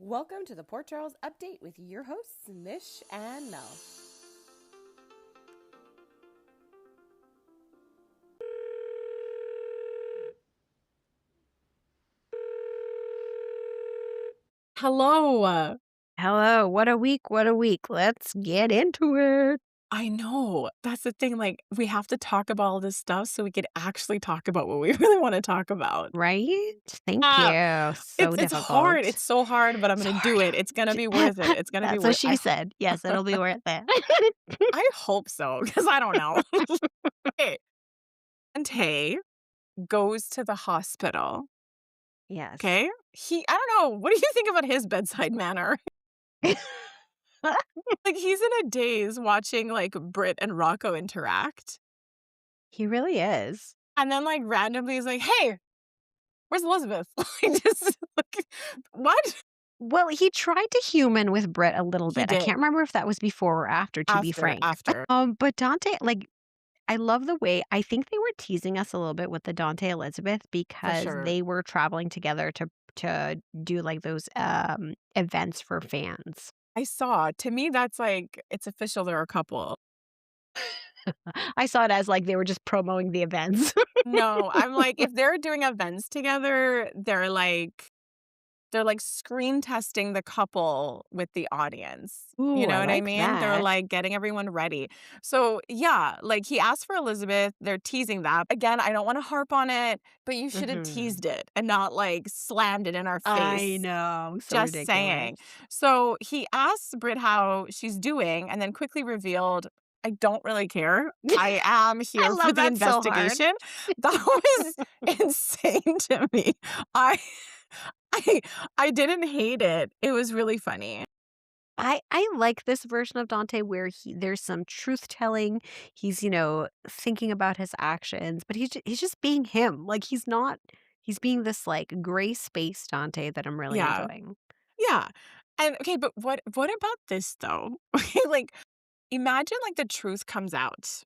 Welcome to the Port Charles Update with your hosts, Mish and Mel. Hello. Hello, what a week, what a week. Let's get into it. I know. That's the thing, like, we have to talk about all this stuff so we could actually talk about what we really wanna talk about. Right? Thank Ah, you. So it's hard, difficult. it's so hard, but I'm It's gonna do it. hard. It's gonna be worth it. It's gonna be That's what worth she said. Yes, it'll be worth it. I hope so, because I don't know. Okay, and Tay goes to the hospital, Yes. okay? I don't know, what do you think about his bedside manner? Like, he's in a daze watching, like, Britt and Rocco interact, He really is. and then, like, randomly he's like, "Hey, where's Elizabeth?" Like, just like, what? Well, he tried to human with Britt a little He bit. I did. can't remember if that was before or after, to be frank. After. But Dante, like, I love the way I think they were teasing us a little bit with the Dante Elizabeth For because sure. they were traveling together to do like those events for fans. I saw. To me, that's like, it's official they're a couple. I saw it as like they were just promoting the events. No, I'm like, if they're doing events together, they're like screen testing the couple with the audience. You Ooh, know I what I like mean? They're that. like getting everyone ready. So, yeah, like he asked for Elizabeth. They're teasing that. Again, I don't want to harp on it, but you should have Mhm. teased it and not like slammed it in our I face. know, so Just saying. ridiculous. So he asks Britt how she's doing and then quickly revealed, I don't really care. I am I here for love the that so hard. investigation. That was insane to me. I I I didn't hate it. It was really funny. I like this version of Dante where there's some truth telling. He's, thinking about his actions, but he's just being him. Like he's being this like gray space Dante that I'm really Yeah. enjoying. Yeah. And okay, but what about this though? Okay, like imagine like the truth comes out.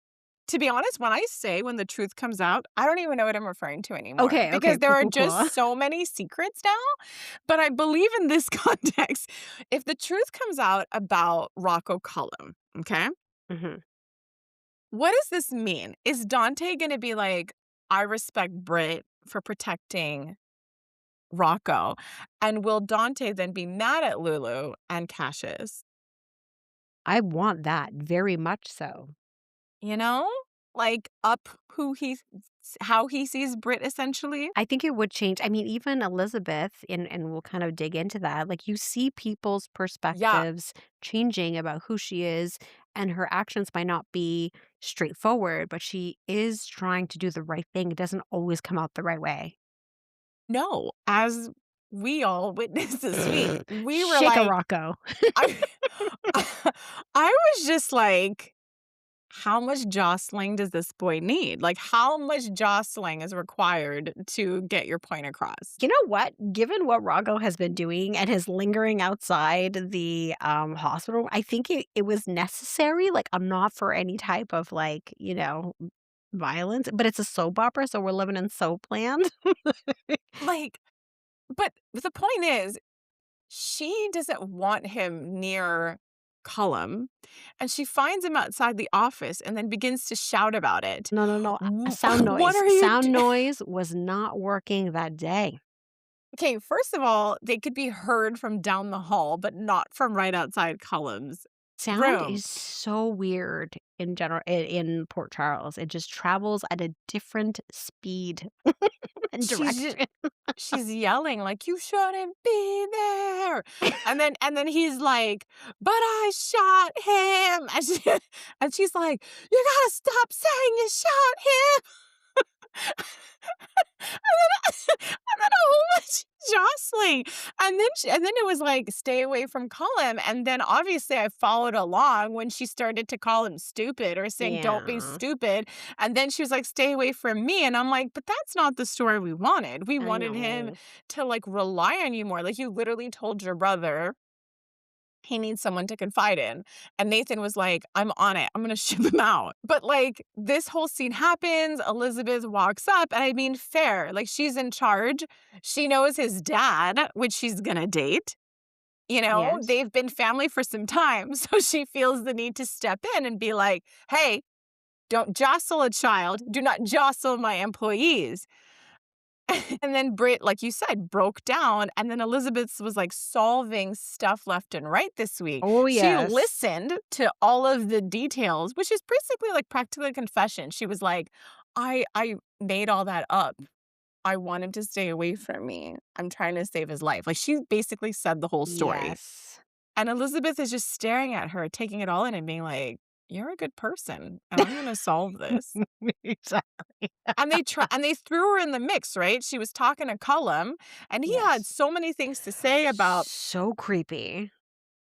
To be honest, when I say when the truth comes out, I don't even know what I'm referring to anymore Okay, because okay, there cool, are cool, cool. just so many secrets now. But I believe in this context, if the truth comes out about Rocco Cullum, okay? Mhm. What does this mean? Is Dante going to be like, I respect Brit for protecting Rocco? And will Dante then be mad at Lulu and Cassius? I want that very much so. You know? Like up how he sees Brit essentially? I think it would change. I mean, even Elizabeth, and we'll kind of dig into that. Like you see people's Yeah. perspectives changing about who she is, and her actions might not be straightforward, but she is trying to do the right thing. It doesn't always come out the right way. No, as we all witnessed this week, we were Shake a like, Rocco. I I was just like, how much jostling does this boy need? Like, how much jostling is required to get your point across? You know what? Given what Rocco has been doing and his lingering outside the hospital, I think it was necessary. Like, I'm not for any type of like, violence, but it's a soap opera, so we're living in soap land. Like, but the point is, she doesn't want him near Cullum, and she finds him outside the office and then begins to shout about it. No, no, no. A "W sound What noise. are you Sound noise was not working that day. Okay, first of all, they could be heard from down the hall, but not from right outside Cullum's Sound room. is so weird in general in Port Charles. It just travels at a different speed and She's ju direction. she's yelling like, "You shouldn't be there." And then he's like, "But I shot him." And she's like, "You gotta stop saying you shot him." And then a whole bunch jostling. And then it was like, "Stay away from Cullum." And then obviously I followed along when she started to call him stupid or saying, "Don't be Yeah, stupid." And then she was like, "Stay away from me." And I'm like, "But that's not the story we wanted. We I wanted him know. to, like, rely on you more." Like, you literally told your brother he needs someone to confide in. And Nathan was like, "I'm on it. I'm gonna ship him out." But, like, this whole scene happens, Elizabeth walks up, and I mean, fair. Like, she's in charge. She knows his dad, which she's gonna date. You know, Yes. they've been family for some time. So she feels the need to step in and be like, hey, don't jostle a child. Do not jostle my employees. And then Brit, like you said, broke down. And then Elizabeth was like solving stuff left and right this week. Oh, She yes. listened to all of the details, which is basically like practically a confession. She was like, I made all that up. I want him to stay away from me. I'm trying to save his life. Like she basically said the whole story. Yes. And Elizabeth is just staring at her, taking it all in and being like, you're a good person and I'm going to solve this. Exactly. And they threw her in the mix, right? She was talking to Cullum and he had Yes. so many things to say about, So creepy.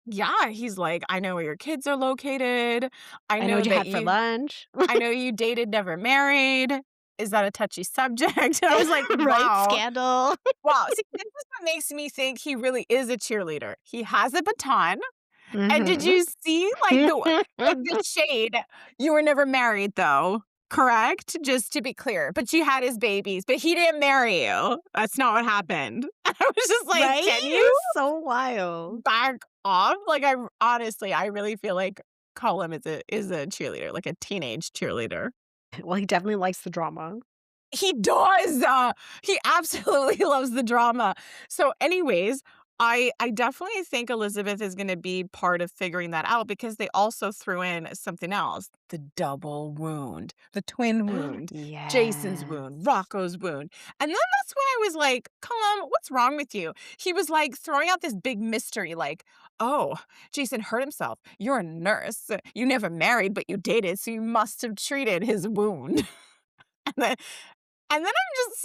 yeah, he's like, I know where your kids are located. I know what you had for lunch. I know you dated, never married. Is that a touchy subject? And I was like, Right? wow. Scandal. Wow. See, this is what makes me think he really is a cheerleader. He has a baton. And did Mhm. you see like the shade? You were never married though, correct? Just to be clear. But you had his babies, but he didn't marry you. That's not what happened. I was just like, Right? can It you was so wild. back off? Like I really feel like Colin is a cheerleader, like a teenage cheerleader. Well, he definitely likes the drama. He does. He absolutely loves the drama. So anyways, I definitely think Elizabeth is going to be part of figuring that out because they also threw in something else, the double wound, the twin wound, Jason's Yes. wound, Rocco's wound. And then that's when I was like, Colum, what's wrong with you? He was like throwing out this big mystery like, oh, Jason hurt himself. You're a nurse. You never married, but you dated, so you must have treated his wound. And then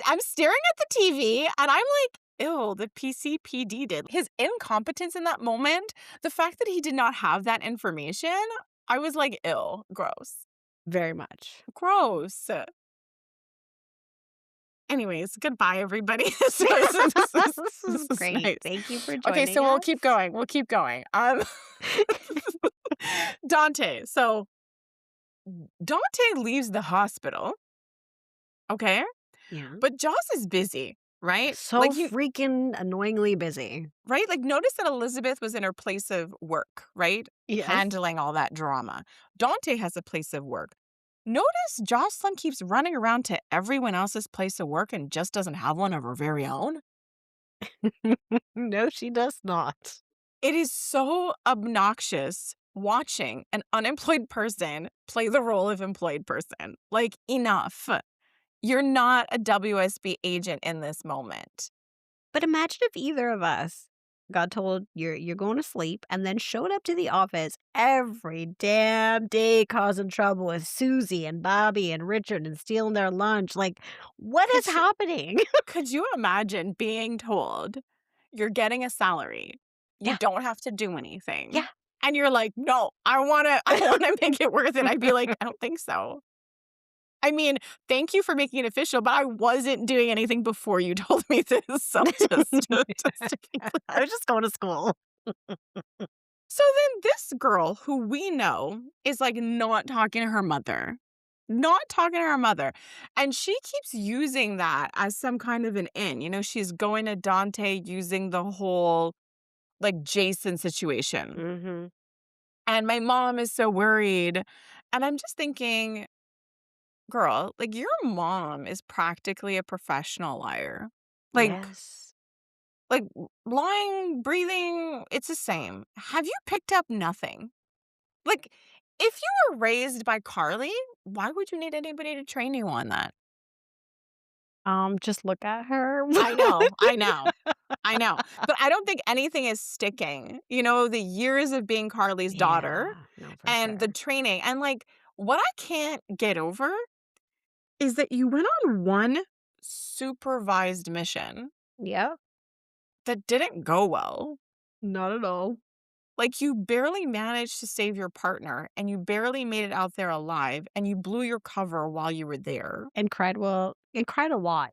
I'm staring at the TV and I'm like, ew, the PCPD did. His incompetence in that moment, the fact that he did not have that information, I was like, ew, gross. Very much. Gross. Anyways, goodbye, everybody. This This is is great. nice. Thank you for Okay, joining so we'll us. keep going. We'll keep going. Dante. So Dante leaves the hospital. Okay. Yeah. But Joss is busy, right? So Like freaking annoyingly busy. right? Like notice that Elizabeth was in her place of work, right? Yes. Handling all that drama. Dante has a place of work. Notice Jocelyn keeps running around to everyone else's place of work and just doesn't have one of her very own. No, she does not. It is so obnoxious watching an unemployed person play the role of employed person. Like, enough. You're not a WSB agent in this moment. But imagine if either of us got told you're going to sleep and then showed up to the office every damn day causing trouble with Susie and Bobby and Richard and stealing their lunch. Like, what is Could you- happening? Could you imagine being told you're getting a salary? You Yeah. don't have to do anything. Yeah. And you're like, no, I wanna make it worth it. I'd be like, I don't think so. I mean, thank you for making it official, but I wasn't doing anything before you told me this. So just to be clear. I was just going to school. So then this girl who we know is like not talking to her mother. Not talking to her mother. And she keeps using that as some kind of an in. You know, she's going to Dante using the whole like Jason situation. Mm-hmm. And my mom is so worried. And I'm just thinking, girl, like your mom is practically a professional liar. Like, Yes. like lying, breathing, it's the same. Have you picked up nothing? Like, if you were raised by Carly, why would you need anybody to train you on that? Just look at her. I know. But I don't think anything is sticking. You know, the years of being Carly's daughter Yeah, no, for and the sure. training. And like, what I can't get over is that you went on one supervised mission Yep. that didn't go well. Not at all. Like, you barely managed to save your partner and you barely made it out there alive and you blew your cover while you were there. And cried a lot.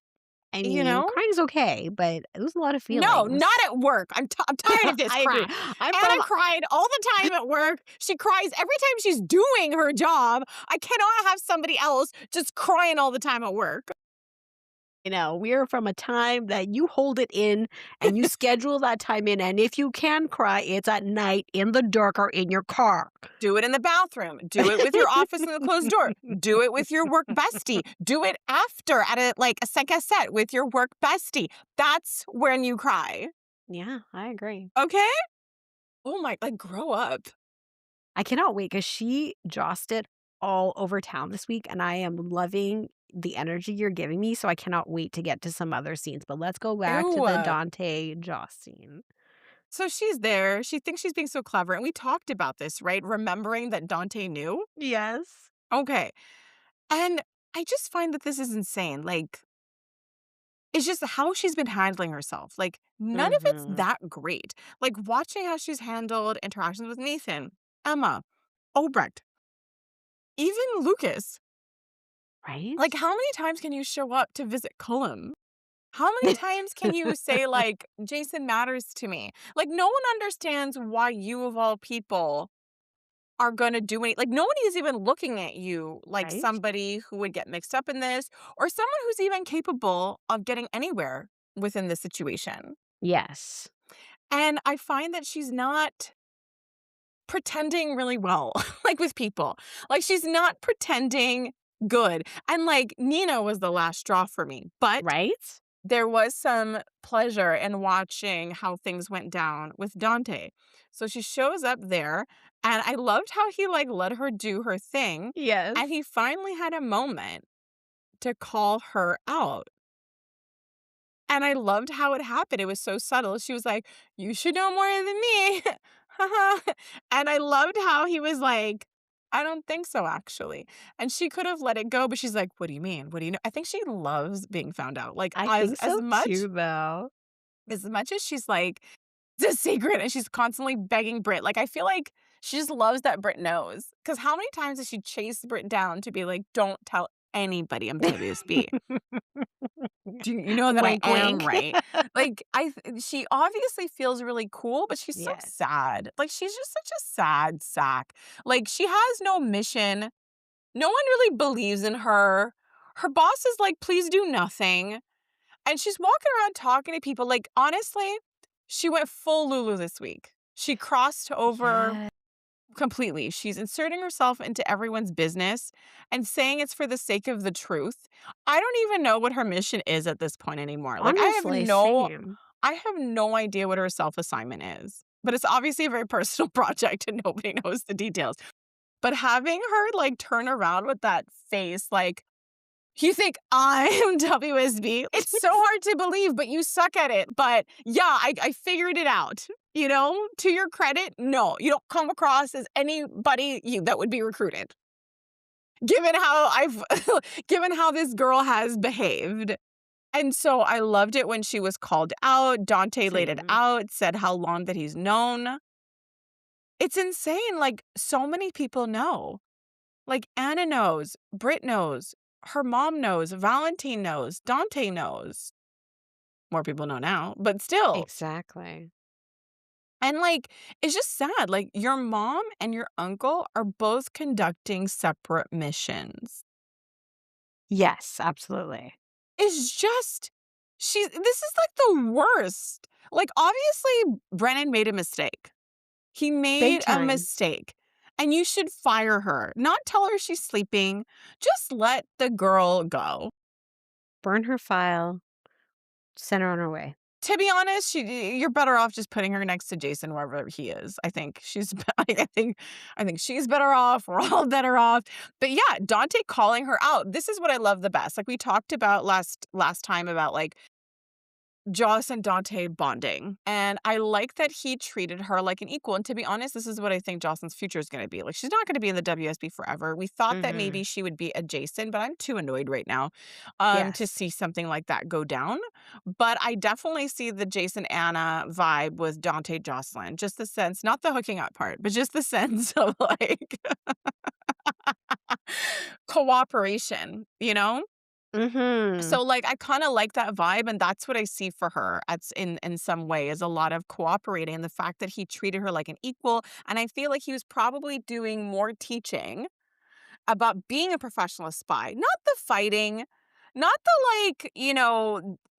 I You mean, know? crying's okay, but it was a lot of feelings. No, not at work. I'm tired of this I crap. agree. Anna cried all the time at work. She cries every time she's doing her job. I cannot have somebody else just crying all the time at work. We are from a time that you hold it in and you schedule that time in. And if you can cry, it's at night in the dark or in your car. Do it in the bathroom. Do it with your office in the closed door. Do it with your work bestie. Do it after at a second set with your work bestie. That's when you cry. Yeah, I agree. Okay? Oh my, grow up. I cannot wait because she jossed it all over town this week, and I am loving the energy you're giving me. So I cannot wait to get to some other scenes. But let's go back to the Ew. Dante Joss scene. So she's there. She thinks she's being so clever. And we talked about this, right? Remembering that Dante knew. Yes. Okay. And I just find that this is insane. It's just how she's been handling herself. None of it's Mm-hmm. that great. Watching how she's handled interactions with Nathan, Emma, Obrecht, even Lucas. Right? How many times can you show up to visit Cullum? How many times can you say, Jason matters to me? No one understands why you, of all people, are going to do nobody is even looking at you like Right? somebody who would get mixed up in this or someone who's even capable of getting anywhere within this situation. Yes. And I find that she's not pretending really well, with people. She's not pretending good. And Nina was the last straw for me. But Right? there was some pleasure in watching how things went down with Dante. So she shows up there, and I loved how he let her do her thing, Yes. and he finally had a moment to call her out. And I loved how it happened. It was so subtle. She was like, "You should know more than me." And I loved how he was like, "I don't think so, actually." And she could have let it go, but she's like, "What do you mean? What do you know?" I think she loves being found out. I As think so much too, though. as much as she's like, "It's a secret," and she's constantly begging Brit. I feel like she just loves that Brit knows. Because how many times has she chased Brit down to be like, "Don't tell anybody I'm WSB. Do you know that I Wink, am wink. right?" She obviously feels really cool, but she's so Yes. sad. She's just such a sad sack. She has no mission. No one really believes in her. Her boss is like, "Please do nothing." And she's walking around talking to people. Honestly, she went full Lulu this week. She crossed over Yeah. completely. She's inserting herself into everyone's business and saying it's for the sake of the truth. I don't even know what her mission is at this point anymore. Honestly, same. I have no idea what her self-assignment is. But it's obviously a very personal project and nobody knows the details. But having her turn around with that face "You think I'm WSB?" It's so hard to believe, but you suck at it. But yeah, I figured it out. To your credit, no, you don't come across as anybody that would be recruited. Given how given how this girl has behaved. And so I loved it when she was called out. Dante laid it Same. out, said how long that he's known. It's insane. So many people know. Anna knows, Britt knows, her mom knows, Valentine knows, Dante knows. More people know now, but still. Exactly. And it's just sad. Your mom and your uncle are both conducting separate missions. Yes, absolutely. It's just, this is the worst. Obviously, Brennan made a mistake. He Big made a time. mistake. And you should fire her. Not tell her she's sleeping. Just let the girl go. Burn her file. Send her on her way. To be honest, you're better off just putting her next to Jason wherever he is. I think I think she's better off. We're all better off. But yeah, Dante calling her out. This is what I love the best. We talked about last time about Joss and Dante bonding. And I like that he treated her like an equal. And to be honest, this is what I think Jocelyn's future is going to be. She's not going to be in the WSB forever. We thought that Mm-hmm. maybe she would be adjacent, but I'm too annoyed right now to Yes. see something like that go down. But I definitely see the Jason Anna vibe with Dante Jocelyn. Just the sense, not the hooking up part, but just the sense of cooperation, Mm-hmm. So I kind of like that vibe, and that's what I see for her. It's in some way is a lot of cooperating, and the fact that he treated her like an equal. And I feel like he was probably doing more teaching about being a professional spy, not the fighting, Not the, like,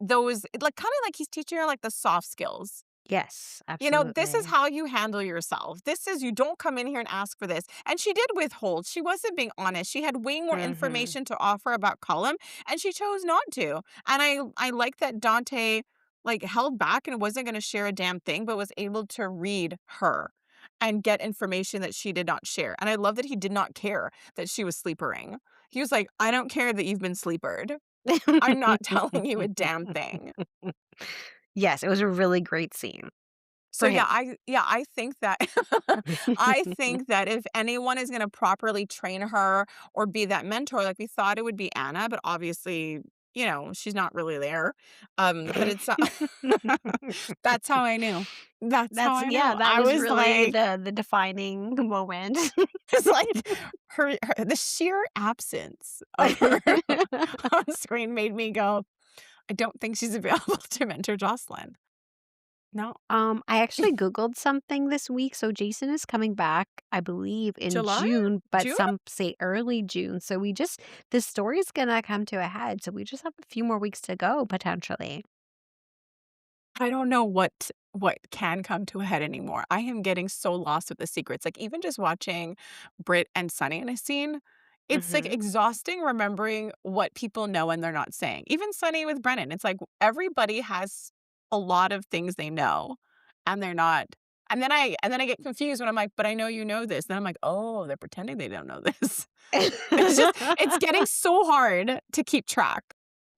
those like, kinda like he's teaching her, like, the soft skills. Yes, This is absolutely. how you handle yourself. This is you don't come in here and ask for this. And she did withhold. She wasn't being honest. She had way more Mhm. information to offer about Cullum, and she chose not to. And I like that Dante like held back and wasn't going to share a damn thing, but was able to read her and get information that she did not share. And I love that he did not care that she was sleepering. He was like, I don't care that you've been sleepered. I'm not telling you a damn thing. Yes, it was a really great scene So for him. I think that I think that if anyone is gonna properly train her or be that mentor, like we thought it would be Anna, but obviously, she's not really there. But it's that's how I knew. That's how That's I yeah, knew. that I was was really like, the defining moment. it's like her the sheer absence of her on screen made me go, I don't think she's available to mentor Jocelyn. No. I actually Googled something this week. So Jason is coming back, I believe, in July? June, but June? some say early June. So this story's gonna come to a head. So we just have a few more weeks to go potentially. I don't know what can come to a head anymore. I am getting so lost with the secrets. Like even just watching Britt and Sunny in a scene, it's like Hmm. exhausting remembering what people know and they're not saying. Even Sunny with Brennan, it's like everybody has a lot of things they know and they're not. And then I get confused when I'm like, but I know you know this. Then I'm like, oh, they're pretending they don't know this. It's getting so hard to keep track.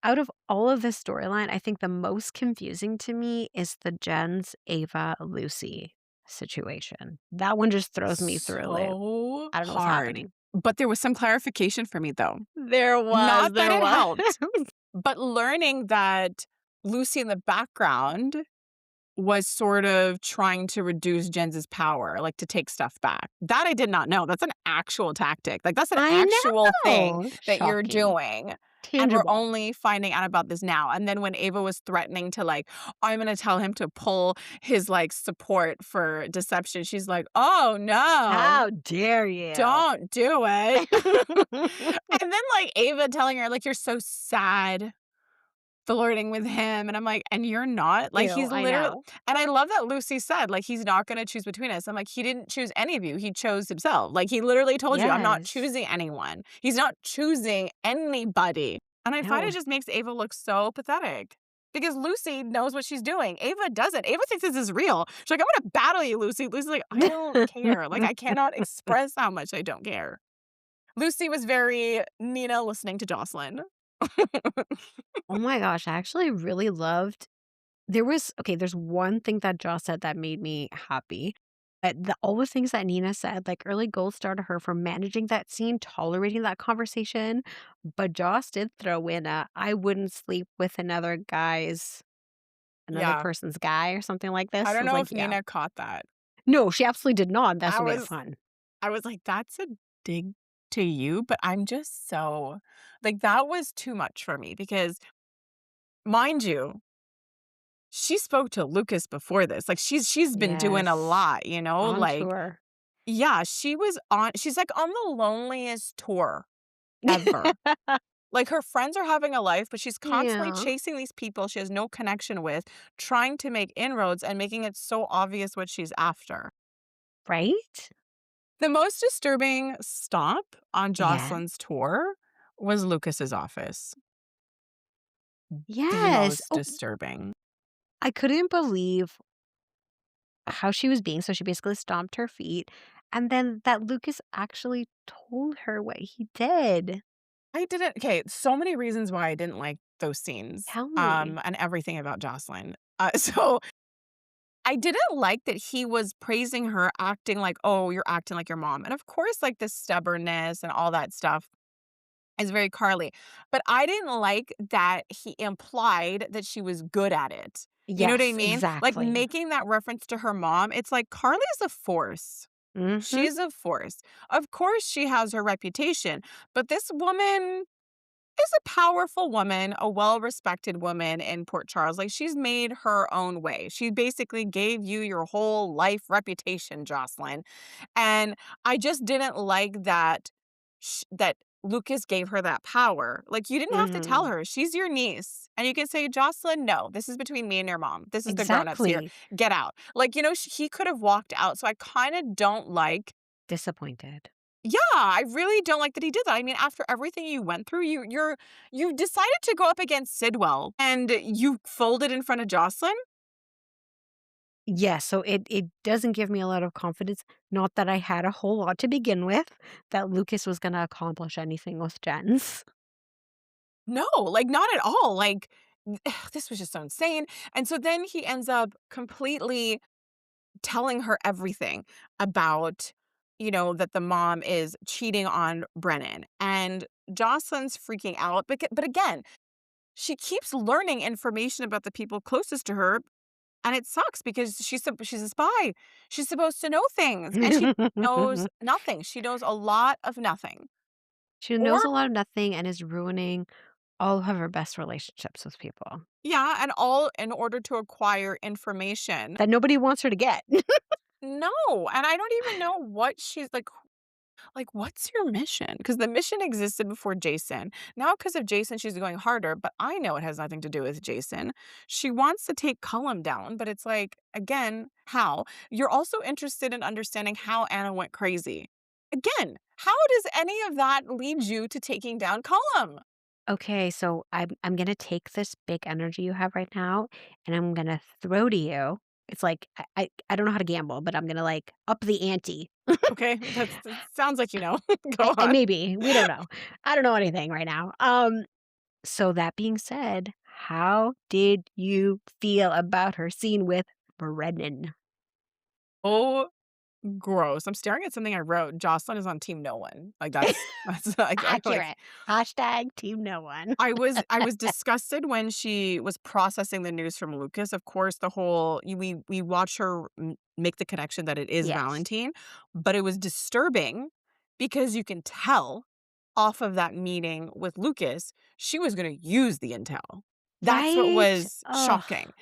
Out of all of this storyline, I think the most confusing to me is the Jens, Ava, Lucy situation. That one just throws me through a loop. So I don't know what's hard. happening. But there was some clarification for me, though. Not that There it was. helped, but learning that Lucy in the background was sort of trying to reduce Jens's power, like, to take stuff back. That I did not know. That's an actual tactic. Like, that's an I actual thing know. that you're Shocking. doing, and we're Tangible. only finding out about this now. And then when Ava was threatening to, like, "I'm gonna tell him to pull his, like, support for deception," she's like, "Oh, no. How dare you? Don't do it." And then, like, Ava telling her, like, "You're so sad flirting with him," and I'm like, "And you're not?" Like, Ew, he's I literally. know. And I love that Lucy said, like, "He's not gonna choose between us." I'm like, "He didn't choose any of you, he chose himself." Like, he literally told you, "I'm not Yes. choosing anyone." He's not choosing anybody. And I find No. it just makes Ava look so pathetic. Because Lucy knows what she's doing. Ava doesn't. Ava thinks this is real. She's like, "I'm gonna battle you, Lucy." Lucy's like, "I don't care." Like, I cannot express how much I don't care. Lucy was very Nina listening to Jocelyn. Oh my gosh, I actually really loved there's one thing that Joss said that made me happy. All the things that Nina said, like early gold star to her for managing that scene, tolerating that conversation. But Joss did throw in a I wouldn't sleep with another Yeah. person's guy or something like I this. I don't was know like, if yeah. Nina caught that. No, she absolutely did not. That's I what made it was fun. I was like, "That's a dig to you," but I'm just so like, that was too much for me because, mind you, she spoke to Lucas before this. Like, she's been doing a Yes. lot, On like tour. yeah, she's, like, on the loneliest tour ever. Like, her friends are having a life, but she's constantly Yeah. chasing these people she has no connection with, trying to make inroads and making it so obvious what she's after. Right? The most disturbing stop on Yeah. Jocelyn's tour was Lucas's office. The Yes. most Oh, disturbing. I couldn't believe how she was being, so she basically stomped her feet, and then that Lucas actually told her what he did. I didn't okay, so many reasons why I didn't like those scenes, Tell me. and everything about Jocelyn. So I didn't like that he was praising her, acting like, "Oh, you're acting like your mom." And of course, like, the stubbornness and all that stuff is very Carly. But I didn't like that he implied that she was good at it. You know what I Yes, mean? Like, exactly. making that reference to her mom, it's like Carly's a force. Mhm. She's a force. Of course, she has her reputation, but this woman is a powerful woman, a well-respected woman in Port Charles. Like, she's made her own way. She basically gave you your whole life reputation, Jocelyn. And I just didn't like that Lucas gave her that power. Like, you didn't have to tell Mhm. her. She's your niece. And you can say, Jocelyn, no, this is between me and your mom. This is the grown-ups here. Exactly. Get out. Like, he could have walked out. So I kind of don't like, Disappointed. yeah, I really don't like that he did that. I mean, after everything you went through, you decided to go up against Sidwell and you folded in front of Jocelyn. Yes, so it doesn't give me a lot of confidence, not that I had a whole lot to begin with, that Lucas was gonna accomplish anything with Jens. No, like, not at all. Like, this was just so insane. And so then he ends up completely telling her everything about, that the mom is cheating on Brennan. And Jocelyn's freaking out. But again, she keeps learning information about the people closest to her. And it sucks because she's a spy. She's supposed to know things. And she knows nothing. She knows a lot of nothing. She knows Or, a lot of nothing and is ruining all of her best relationships with people yeah, and all in order to acquire information. that nobody wants her to get. No, and I don't even know what she's like, what's your mission? Because the mission existed before Jason. Now, because of Jason, she's going harder, but I know it has nothing to do with Jason. She wants to take Cullum down, but it's like, again, how? You're also interested in understanding how Anna went crazy. Again, how does any of that lead you to taking down Cullum? Okay, so I'm gonna take this big energy you have right now, and I'm gonna throw to you. It's like I don't know how to gamble, but I'm gonna like up the ante. Okay, that sounds like you know. Go I on. maybe we don't know. I don't know anything right now. So that being said, how did you feel about her scene with Brennan? Oh, gross. I'm staring at something I wrote. Jocelyn is on team no one. Like that's like I like Accurate. Hashtag team no one. I was disgusted when she was processing the news from Lucas. Of course, the whole we watch her make the connection that it is Yes. Valentine, but it was disturbing because you can tell off of that meeting with Lucas, she was going to use the intel. That's what Right? was Ugh. shocking.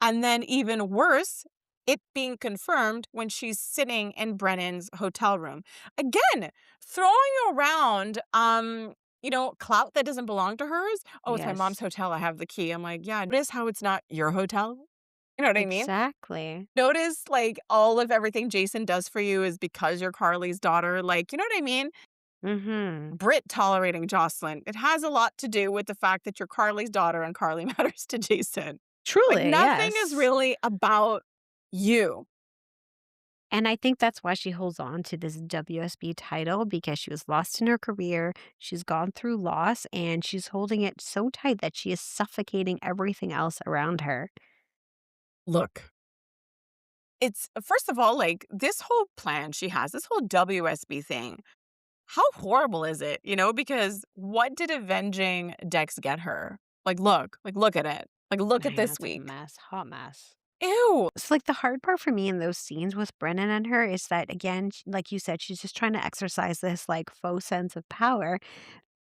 And then even worse, it being confirmed when she's sitting in Brennan's hotel room. Again, throwing around clout that doesn't belong to hers. "Oh, it's my mom's Yes. hotel, I have the key." I'm like, "Yeah, notice how it's not your hotel?" You know what I mean? Exactly. Notice, like, all of everything Jason does for you is because you're Carly's daughter, like, you know what I mean? Mhm. Britt tolerating Jocelyn, it has a lot to do with the fact that you're Carly's daughter and Carly matters to Jason. Like, Truly, nothing is yes. really about you. And I think that's why she holds on to this WSB title because she was lost in her career. She's gone through loss and she's holding it so tight that she is suffocating everything else around her. Look, it's first of all, like, this whole plan she has, this whole WSB thing, how horrible is it? Because what did avenging Dex get her? Look at it. Like, look at I know this it's a week. mess, hot mess. Ew. So, like, the hard part for me in those scenes with Brennan and her is that, again, like you said, she's just trying to exercise this like faux sense of power.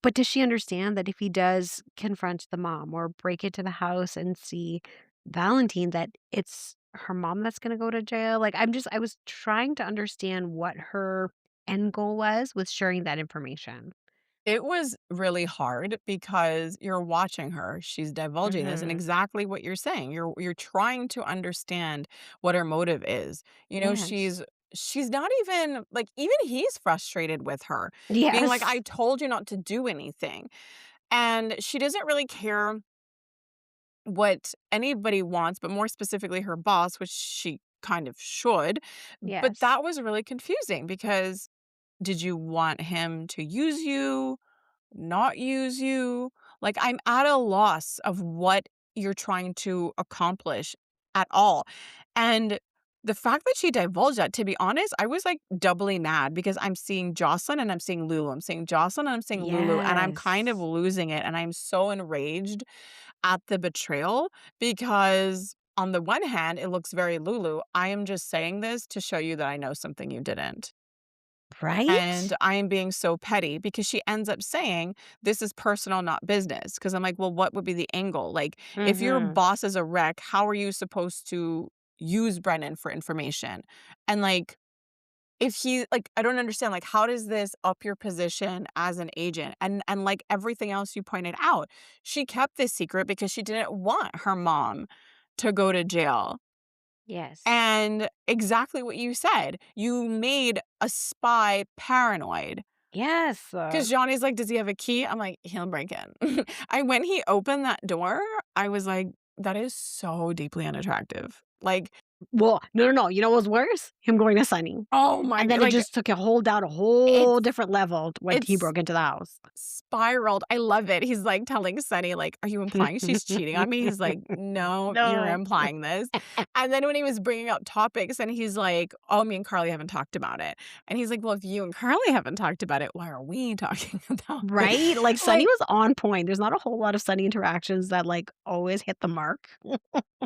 But does she understand that if he does confront the mom or break into the house and see Valentine, that it's her mom that's going to go to jail? Like, I was trying to understand what her end goal was with sharing that information. It was really hard because you're watching her. She's divulging this and Hmm. exactly what you're saying. You're trying to understand what her motive is. Yes. She's not even like even he's frustrated with her, being like, Yes. I told you not to do anything. And she doesn't really care what anybody wants, but more specifically her boss, which she kind of should. But Yes. that was really confusing because did you want him to use you? Not use you? Like, I'm at a loss of what you're trying to accomplish at all. And the fact that she divulged that, to be honest, I was like doubly mad because I'm seeing Jocelyn and I'm seeing Lulu. I'm seeing Jocelyn and I'm seeing Lulu, and I'm kind of Yes. losing it. And I'm so enraged at the betrayal because, on the one hand, it looks very Lulu. I am just saying this to show you that I know something you didn't. Right? And I am being so petty because she ends up saying, "This is personal, not business." Because I'm like, well, what would be the angle? Like, if your Hmm. boss is a wreck, how are you supposed to use Brennan for information? And like, if he like, I don't understand, like, how does this up your position as an agent? And like everything else you pointed out, she kept this secret because she didn't want her mom to go to jail. Yes. And exactly what you said, you made a spy paranoid. Yes. 'Cause Johnny's like, "Does he have a key?" I'm like, "He'll break in." And when he opened that door, I was like, "That is so deeply unattractive." Like, Well, no, no, no. You know what was worse? Him going to Sunny. oh my And g then it like, just took a whole down a it's whole different level when he it's broke into the house. spiraled. I love it. He's, like, telling Sunny, like, "Are you implying she's cheating on me?" He's like, "No, you're No. implying this." And then when he was bringing up topics and he's like, "Oh, me and Carly haven't talked about it." And he's like, "Well, if you and Carly haven't talked about it, why are we talking about it?" Right? Like, Sunny Like, was on point. There's not a whole lot of Sunny interactions that, like, always hit the mark.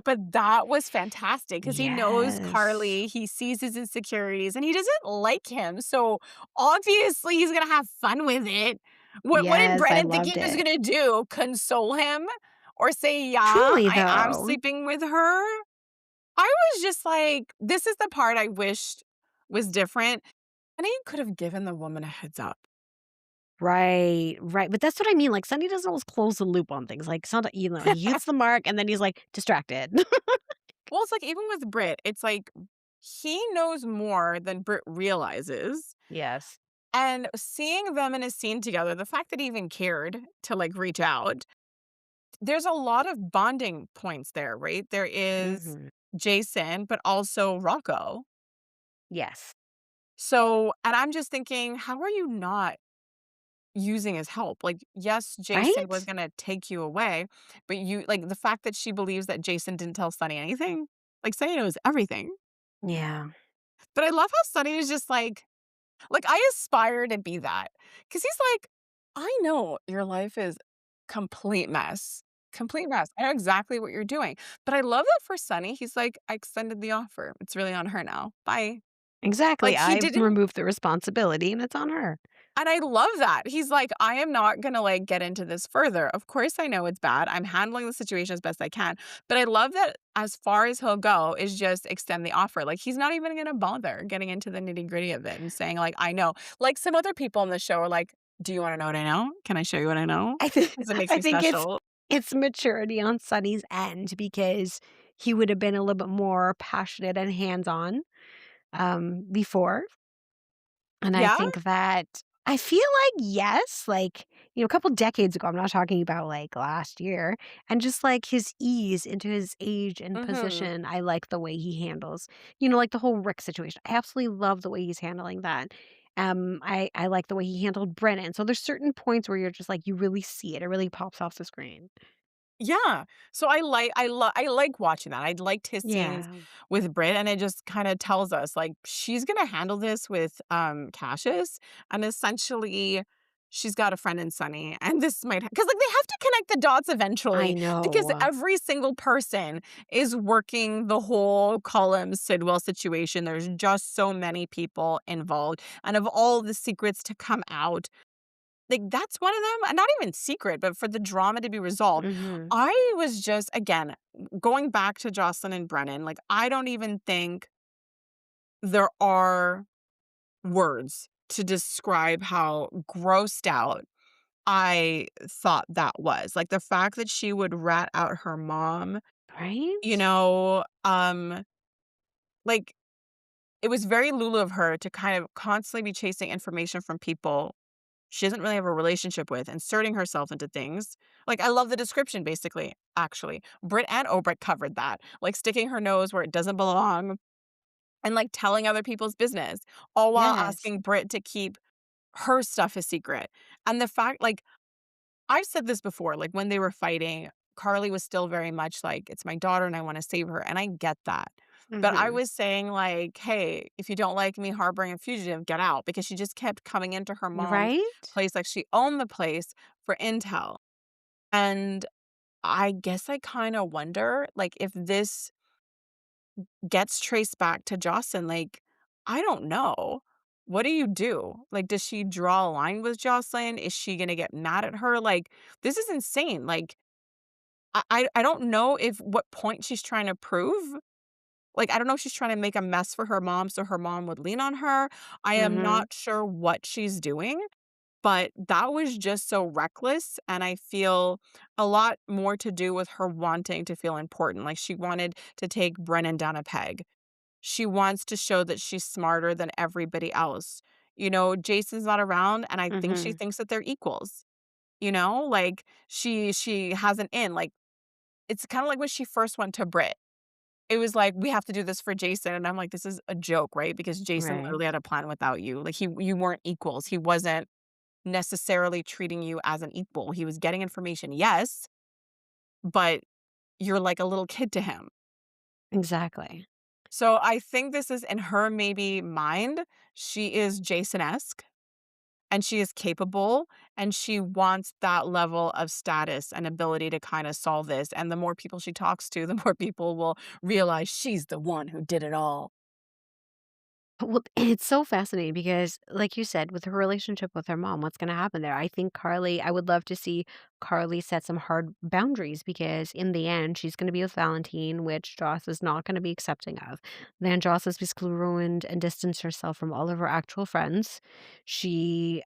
but that was fantastic because he knows Yes. Carly, he sees his insecurities, and he doesn't like him, so obviously he's gonna have fun with it. What did Yes, I Brennan think he loved was it. gonna do? Console him? Or say, "Yeah, Truly, I am though. sleeping with her?" I was just like, this is the part I wished was different, and he could have given the woman a heads up. Right, right, but that's what I mean, like, Sunny doesn't always close the loop on things, like, someti he hits the mark and then he's, like, distracted. Well, it's like even with Brit, it's like he knows more than Brit realizes. Yes. And seeing them in a scene together, the fact that he even cared to like reach out, there's a lot of bonding points there, right? There is Mhm. Jason, but also Rocco. Yes. So, and I'm just thinking, how are you not using his help? Like, yes, Jason was Right? going to take you away, but you like the fact that she believes that Jason didn't tell Sunny anything. Like, Sunny knows everything. Yeah. But I love how Sunny is just like, I aspire to be that, cause he's like, "I know your life is complete mess. Complete mess. I know exactly what you're doing." But I love that for Sunny, he's like, "I extended the offer. It's really on her now. Bye." Exactly, Like, he I didn't, removed the responsibility and it's on her. and I love that. He's like, "I am not gonna, like, get into this further. Of course I know it's bad. I'm handling the situation as best I can." But I love that as far as he'll go is just extend the offer. Like, he's not even gonna bother getting into the nitty-gritty of it and saying, like, "I know." Like, some other people on the show are like, "Do you wanna know what I know? Can I show you what I know? I think 'Cause it makes I me think special." it's maturity on Sunny's end because he would have been a little bit more passionate and hands-on, before. And I Yeah? think that I feel like, yes, like, a couple decades ago, I'm not talking about, like, last year, and just, like, his ease into his age and Mhm. position, I like the way he handles, like, the whole Rick situation. I absolutely love the way he's handling that. I like the way he handled Brennan. So there's certain points where you're just like, you really see it. It really pops off the screen. Yeah. So I like watching that. I liked his scenes Yeah. with Brit, and it just kinda tells us, like, she's gonna handle this with, Cassius, and essentially, she's got a friend in Sunny, and this might because like, they have to connect the dots I eventually, because know. every single person is working the whole Column Sidwell situation. There's just so many people involved, and of all the secrets to come out, like, that's one of them, and not even secret, but for the drama to be resolved. Mhm. I was just again, going back to Jocelyn and Brennan, like, I don't even think there are words to describe how grossed out I thought that was. Like, the fact that she would rat out her mom, you Right? know, like, it was very Lulu of her to kind of constantly be chasing information from people she doesn't really have a relationship with, inserting herself into things. Like, I love the description, basically, actually. Britt and Obrit covered that, like, sticking her nose where it doesn't belong and, like, telling other people's business, all while Yes. asking Britt to keep her stuff a secret. And the fact like, I've said this before, like, when they were fighting, Carly was still very much like, "It's my daughter and I wanna save her," and I get that. But I Mhm. was saying, like, "Hey, if you don't like me harboring a fugitive, get out," because she just kept coming into her mom's Right? place like she owned the place for intel. And I guess I kinda wonder, like, if this gets traced back to Jocelyn, like, I don't know. What do you do? Like, does she draw a line with Jocelyn? Is she gonna get mad at her? Like, this is insane. Like, I don't know if what point she's trying to prove, Like, I don't know if she's trying to make a mess for her mom so her mom would lean on her. I am Mhm. not sure what she's doing, but that was just so reckless, and I feel a lot more to do with her wanting to feel important, like, she wanted to take Brennan down a peg. She wants to show that she's smarter than everybody else. Jason's not around, and I think she Mhm. thinks that they're equals, like, she has an in, like, it's kinda like when she first went to Brit. It was like, "We have to do this for Jason," and I'm like, "This is a joke, right?" Because Jason Right. literally had a plan without you. Like, you weren't equals. He wasn't necessarily treating you as an equal. He was getting information, yes, but you're like a little kid to him. Exactly. So I think this is in her maybe mind, she is Jason-esque, and she is capable, and she wants that level of status and ability to kinda solve this, and the more people she talks to, the more people will realize she's the one who did it all. Well, it's so fascinating because, like you said, with her relationship with her mom, what's going to happen there? I would love to see Carly set some hard boundaries because, in the end, she's going to be with Valentine, which Joss is not going to be accepting of. Then Joss has basically ruined and distanced herself from all of her actual friends. She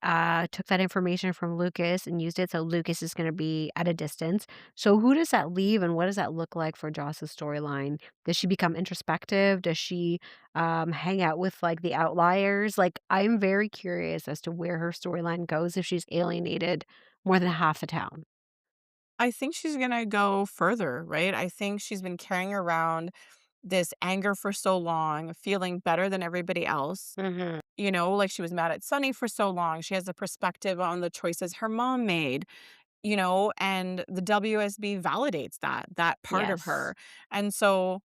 took that information from Lucas and used it, so Lucas is going to be at a distance. So, who does that leave, and what does that look like for Joss's storyline? Does she become introspective? Does she hang out with, like, the outliers? Like, I'm very curious as to where her storyline goes if she's alienated more than half the town. I think she's gonna go further, right? I think she's been carrying around this anger for so long, feeling better than everybody else. Mhm. Like she was mad at Sunny for so long. She has a perspective on the choices her mom made, and the WSB validates that part of Yes. her. And so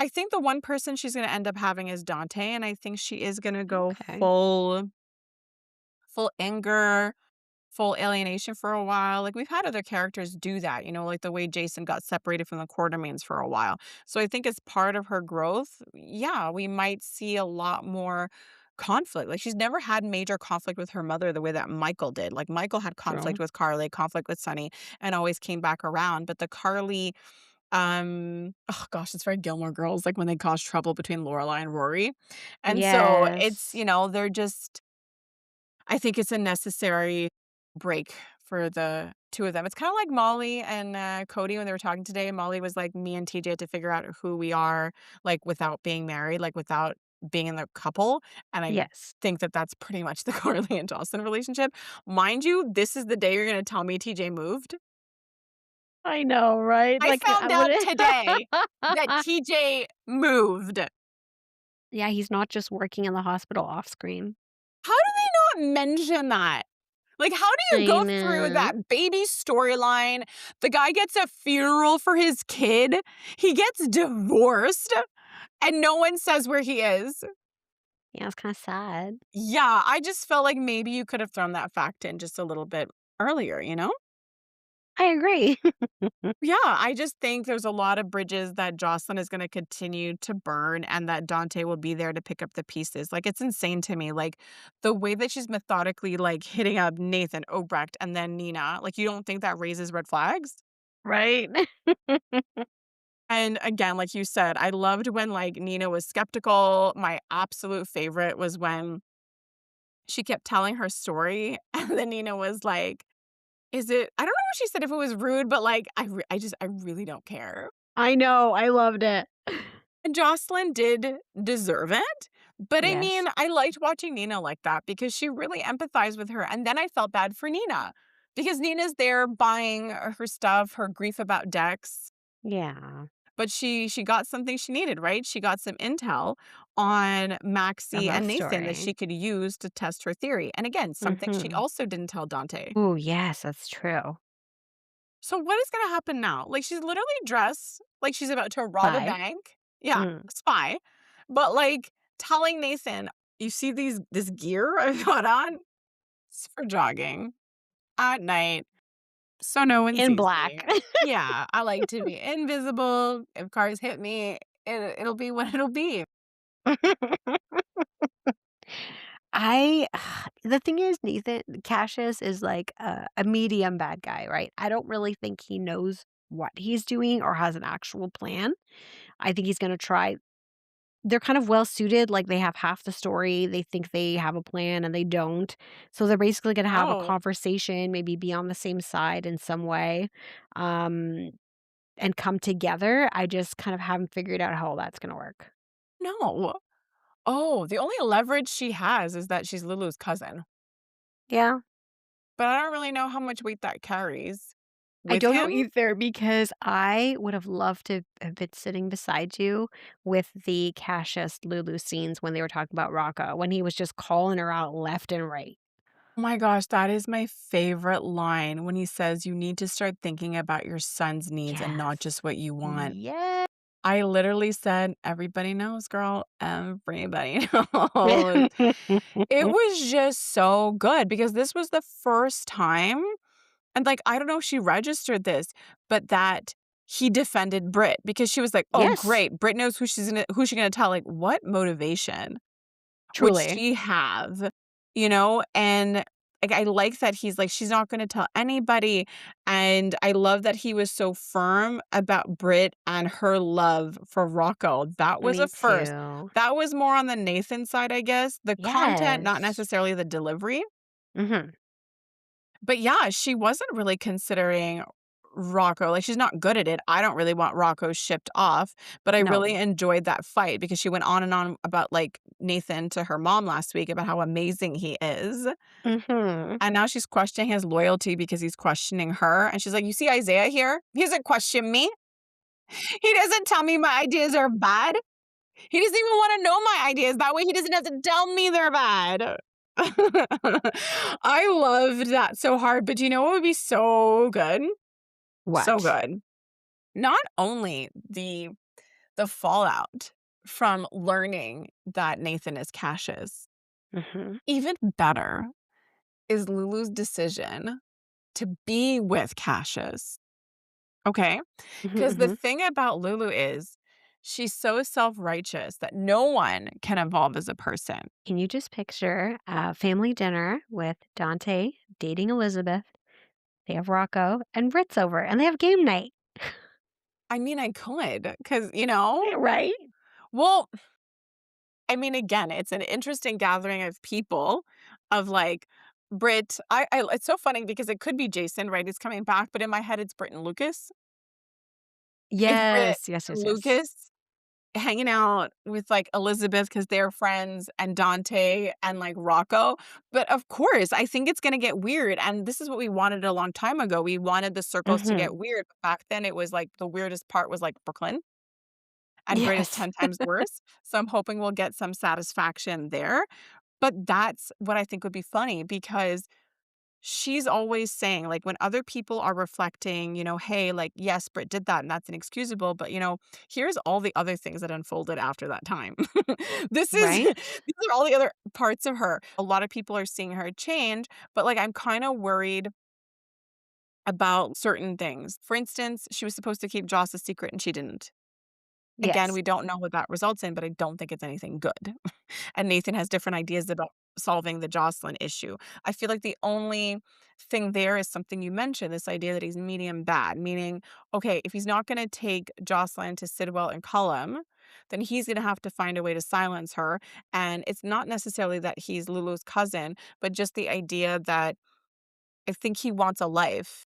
I think the one person she's gonna end up having is Dante, and I think she is gonna go Okay. full anger, full alienation for a while. Like we've had other characters do that, like the way Jason got separated from the Quartermains for a while. So I think as part of her growth, yeah, we might see a lot more conflict. Like she's never had major conflict with her mother the way that Michael did. Like Michael had conflict True. with Carly, conflict with Sunny, and always came back around. But the Carly, oh gosh, it's very Gilmore Girls, like when they cause trouble between Lorelai and Rory. And so it's, Yes. they're just I think it's a necessary break for the 2 of them. It's kinda like Molly and, Cody when they were talking today. Molly was like, "Me and TJ had to figure out who we are, like, without being married, like, without being in the couple," and I Yes. think that that's pretty much the Carly and Jocelyn relationship. Mind you, this is the day you're gonna tell me TJ moved. I know, right? I Like, found I out would today that TJ moved. Yeah, he's not just working in the hospital off screen. How do they not mention that? Like, how do you I go through know. that baby storyline? The guy gets a funeral for his kid. He gets divorced, and no one says where he is. Yeah, it's kinda sad. Yeah, I just felt like maybe you could have thrown that fact in just a little bit earlier? I agree. Yeah, I just think there's a lot of bridges that Jocelyn is gonna continue to burn and that Dante will be there to pick up the pieces. Like, it's insane to me, like, the way that she's methodically, like, hitting up Nathan, Obrecht, and then Nina, like, you don't think that raises red flags? Right? And again, like you said, I loved when, like, Nina was skeptical. My absolute favorite was when she kept telling her story, and then Nina was like, "Is it" I don't know what she said, if it was rude, but, like, I really don't care. I know, I loved it. And Jocelyn did deserve it, but I mean, Yes. I liked watching Nina like that because she really empathized with her, and then I felt bad for Nina because Nina's there buying her stuff, her grief about Dex, Yeah. but she got something she needed, right? She got some intel on A Maxie love and Nathan that story. she could use to test her theory, and again, something she Mhm. also didn't tell Dante. Ooh, yes, that's true. So what is gonna happen now? Like, she's literally dressed like she's about to rob a Bye. bank. Yeah, Mm. spy. But, like, telling Nathan, "You see this gear I've got on? It's for jogging at night, so no one In sees black. me." Yeah, I like to be invisible. If cars hit me, it'll be what it'll be. I the thing is Nathan Cassius is like a medium bad guy, right? I don't really think he knows what he's doing or has an actual plan. I think he's gonna try. they're kind of well suited, like, they have half the story, they think they have a plan and they don't. So they're basically gonna have a Oh, conversation, maybe be on the same side in some way, um, and come together. I just kind of haven't figured out how all that's gonna work. no. Oh, the only leverage she has is that she's Lulu's cousin, Yeah. but I don't really know how much weight that carries I with don't know him. either because I would have loved to have been sitting beside you with the Cassius Lulu scenes when they were talking about Rocco, when he was just calling her out left and right. Oh my gosh, that is my favorite line when he says, "You need to start thinking about your son's needs and not Yes. just what you want." Yeah. I literally said, "Everybody knows, girl. Everybody knows." It was just so good because this was the first time, and, like, I don't know if she registered this, but that he defended Brit because she was like, "Oh, Yes, great. Brit knows who's she gonna tell." Like, what motivation would truly. she have? You know? And, like, I like that he's like, "She's not gonna tell anybody," and I love that he was so firm about Brit and her love for Rocco. That was a Me first. too. That was more on the Nathan side, I guess. The content, not Yes. necessarily the delivery. Mhm. But yeah, she wasn't really considering Rocco, like, she's not good at it. I don't really want Rocco shipped off, but I really No. enjoyed that fight because she went on and on about, like, Nathan to her mom last week about how amazing he is, Mhm. and now she's questioning his loyalty because he's questioning her, and she's like, "You see Isaiah here? He doesn't question me. He doesn't tell me my ideas are bad. He doesn't even wanna know my ideas, that way he doesn't have to tell me they're bad." I loved that so hard, but do you know what would be so good? So What? good. Not only the fallout from learning that Nathan is Cassius, Mhm. even better is Lulu's decision to be with Cassius, okay? Mhm, Because the mhm. thing about Lulu is she's so self-righteous that no one can evolve as a person. Can you just picture a family dinner with Dante dating Elizabeth? They have Rocco and Ritz over, and they have game night. I mean, I could, because you know? Right? Well, I mean, again, it's an interesting gathering of people, of, like, Brit I it's so funny because it could be Jason, right, he's coming back, but in my head, it's Brit and Lucas. It's Brit Yes, yes, and yes, yes. Lucas hanging out with, like, Elizabeth because 'cause they're friends, and Dante and, like, Rocco, but of course, I think it's gonna get weird, and this is what we wanted a long time ago. We wanted the circles to Mhm. get weird, but back then, it was, like, the weirdest part was, like, Brooklyn, and Brit is Yes. 10 times worse, so I'm hoping we'll get some satisfaction there. But that's what I think would be funny because she's always saying, like, when other people are reflecting, "Hey, like, yes, Brit did that, and that's inexcusable, but, here's all the other things that unfolded after that time." Right? These are all the other parts of her. A lot of people are seeing her change, but, like, I'm kinda worried about certain things. For instance, she was supposed to keep Joss a secret, and she didn't. Again, Yes. we don't know what that results in, but I don't think it's anything good. And Nathan has different ideas about solving the Jocelyn issue. I feel like the only thing there is something you mentioned, this idea that he's medium bad, meaning, okay, if he's not going to take Jocelyn to Sidwell and Cullum, then he's going to have to find a way to silence her. And it's not necessarily that he's Lulu's cousin, but just the idea that I think he wants a life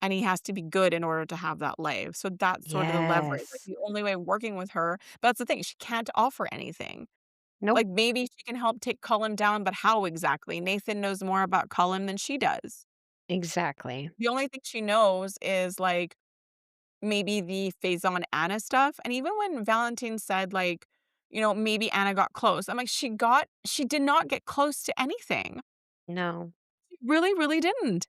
and he has to be good in order to have that life. So that's sort of the leverage. Like Yes. the only way working with her, but that's the thing, she can't offer anything. Nope. Like, maybe she can help take Cullum down, but how exactly? Nathan knows more about Cullum than she does. Exactly. The only thing she knows is, like, maybe the Faison Anna stuff, and even when Valentine said, like, "Maybe Anna got close," I'm like, she did not get close to anything. No. She really, really didn't.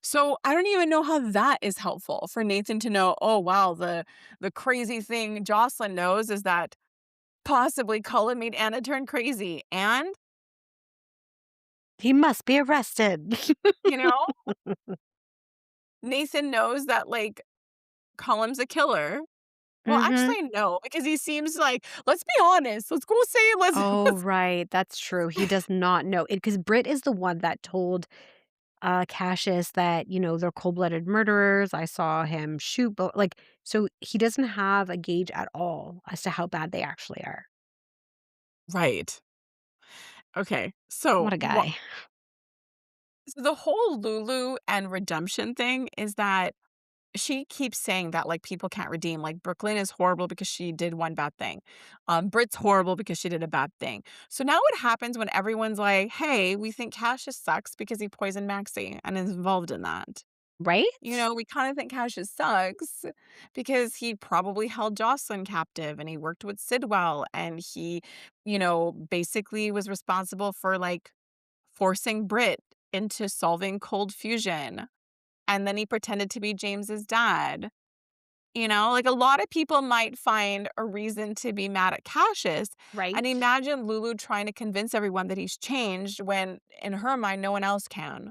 So, I don't even know how that is helpful for Nathan to know, "Oh, wow, the crazy thing Jocelyn knows is that possibly Cullum made Anna turn crazy," and, He must be arrested. you know? Nathan knows that, like, Cullum's a killer. Well, Mhm. actually, no, because he seems like, "Let's be honest. Let's go say let's Oh, let's." right, that's true. He does not know it because Brit is the one that told Cassius that, they're cold-blooded murderers. I saw him shoot, but like, so he doesn't have a gauge at all as to how bad they actually are. Right. Okay. What a guy. So the whole Lulu and redemption thing is that she keeps saying that, like, people can't redeem, like, Brooklyn is horrible because she did one bad thing. Brit's horrible because she did a bad thing. So now what happens when everyone's like, "Hey, we think Cassius sucks because he poisoned Maxie and is involved in that." Right? We kinda think Cassius sucks because he probably held Jocelyn captive and he worked with Sidwell and he, basically was responsible for, like, forcing Brit into solving cold fusion. And then he pretended to be James's dad. Like, a lot of people might find a reason to be mad at Cassius, and Right? imagine Lulu trying to convince everyone that he's changed when, in her mind, no one else can.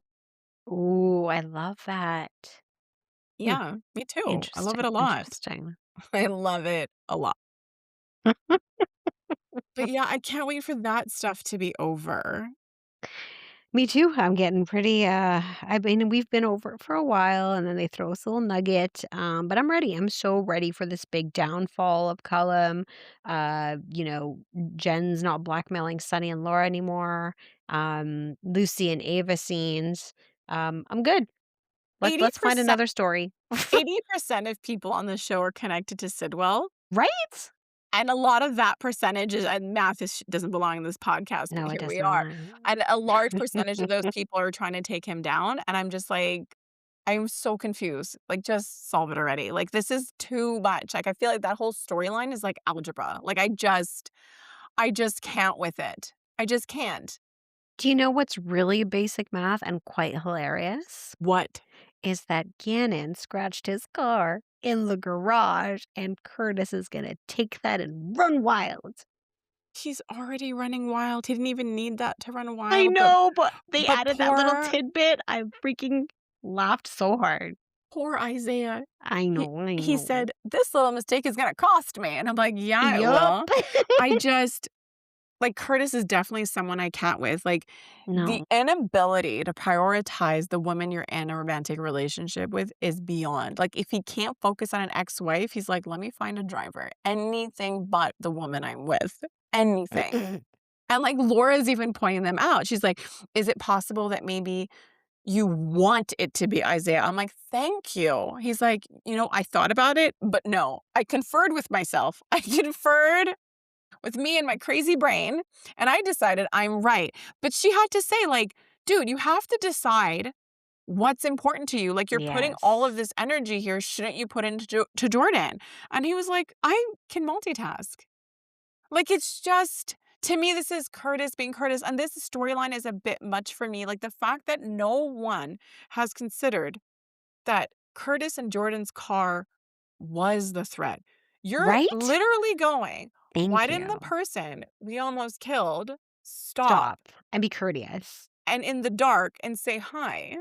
Ooh, I love that. Hmm, Yeah, me too. I love it interesting, a lot. interesting. I love it a lot. But yeah, I can't wait for that stuff to be over. Me too. I'm getting pretty we've been over it for a while and then they throw us a little nugget. But I'm ready. I'm so ready for this big downfall of Cullum. Jen's not blackmailing Sunny and Laura anymore. Lucy and Ava scenes. I'm good. Let's find 80% another story. 80% of people on the show are connected to Sidwell. Right? And a lot of that percentage is and math is doesn't belong in this podcast, but No, it here does we are. not. And a large percentage of those people are trying to take him down, and I'm just like, I'm so confused. Like, just solve it already. Like, this is too much. Like, I feel like that whole storyline is like algebra. Like, I just can't with it. I just can't. Do you know what's really basic math and quite hilarious? What? Is that Gannon scratched his car in the garage, and Curtis is gonna take that and run wild. He's already running wild. He didn't even need that to run I wild, but know, but they but added that little poor tidbit. I freaking laughed so hard. poor Isaiah. I He know, I he know. said, "This little mistake is gonna cost me." And I'm like, "Yeah, it Yup. will." I just like, Curtis is definitely someone I can't with. Like, the No. inability to prioritize the woman you're in a romantic relationship with is beyond. Like, if he can't focus on an ex-wife, he's like, "Let me find a driver. Anything but the woman I'm with. Anything." And, like, Laura's even pointing them out. She's like, "Is it possible that maybe you want it to be Isaiah?" I'm like, "Thank you." He's like, "I thought about it, but no. I conferred with myself. I conferred with me and my crazy brain, and I decided I'm right." But she had to say, like, "Dude, you have to decide what's important to you. Like, you're putting all of Yes. this energy here. Shouldn't you put into to Jordan?" And he was like, "I can multitask." Like, it's just to me, this is Curtis being Curtis, and this storyline is a bit much for me. Like, the fact that no one has considered that Curtis and Jordan's car was the threat. You're Right? literally going, "Why Thank didn't the you. person we almost killed stop Stop and be courteous, and in the dark and say hi?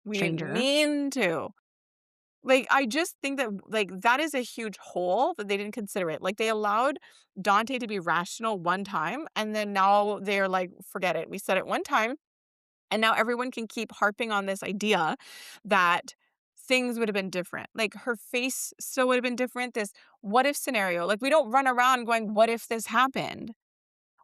We didn't stranger. mean to." Like, I just think that, like, that is a huge hole that they didn't consider it. Like, they allowed Dante to be rational one time, and then now they're like, "Forget it. We said it one time." And now everyone can keep harping on this idea that things would have been different. Like, her face still would have been different. This what if scenario. Like, we don't run around going, "What if this happened?"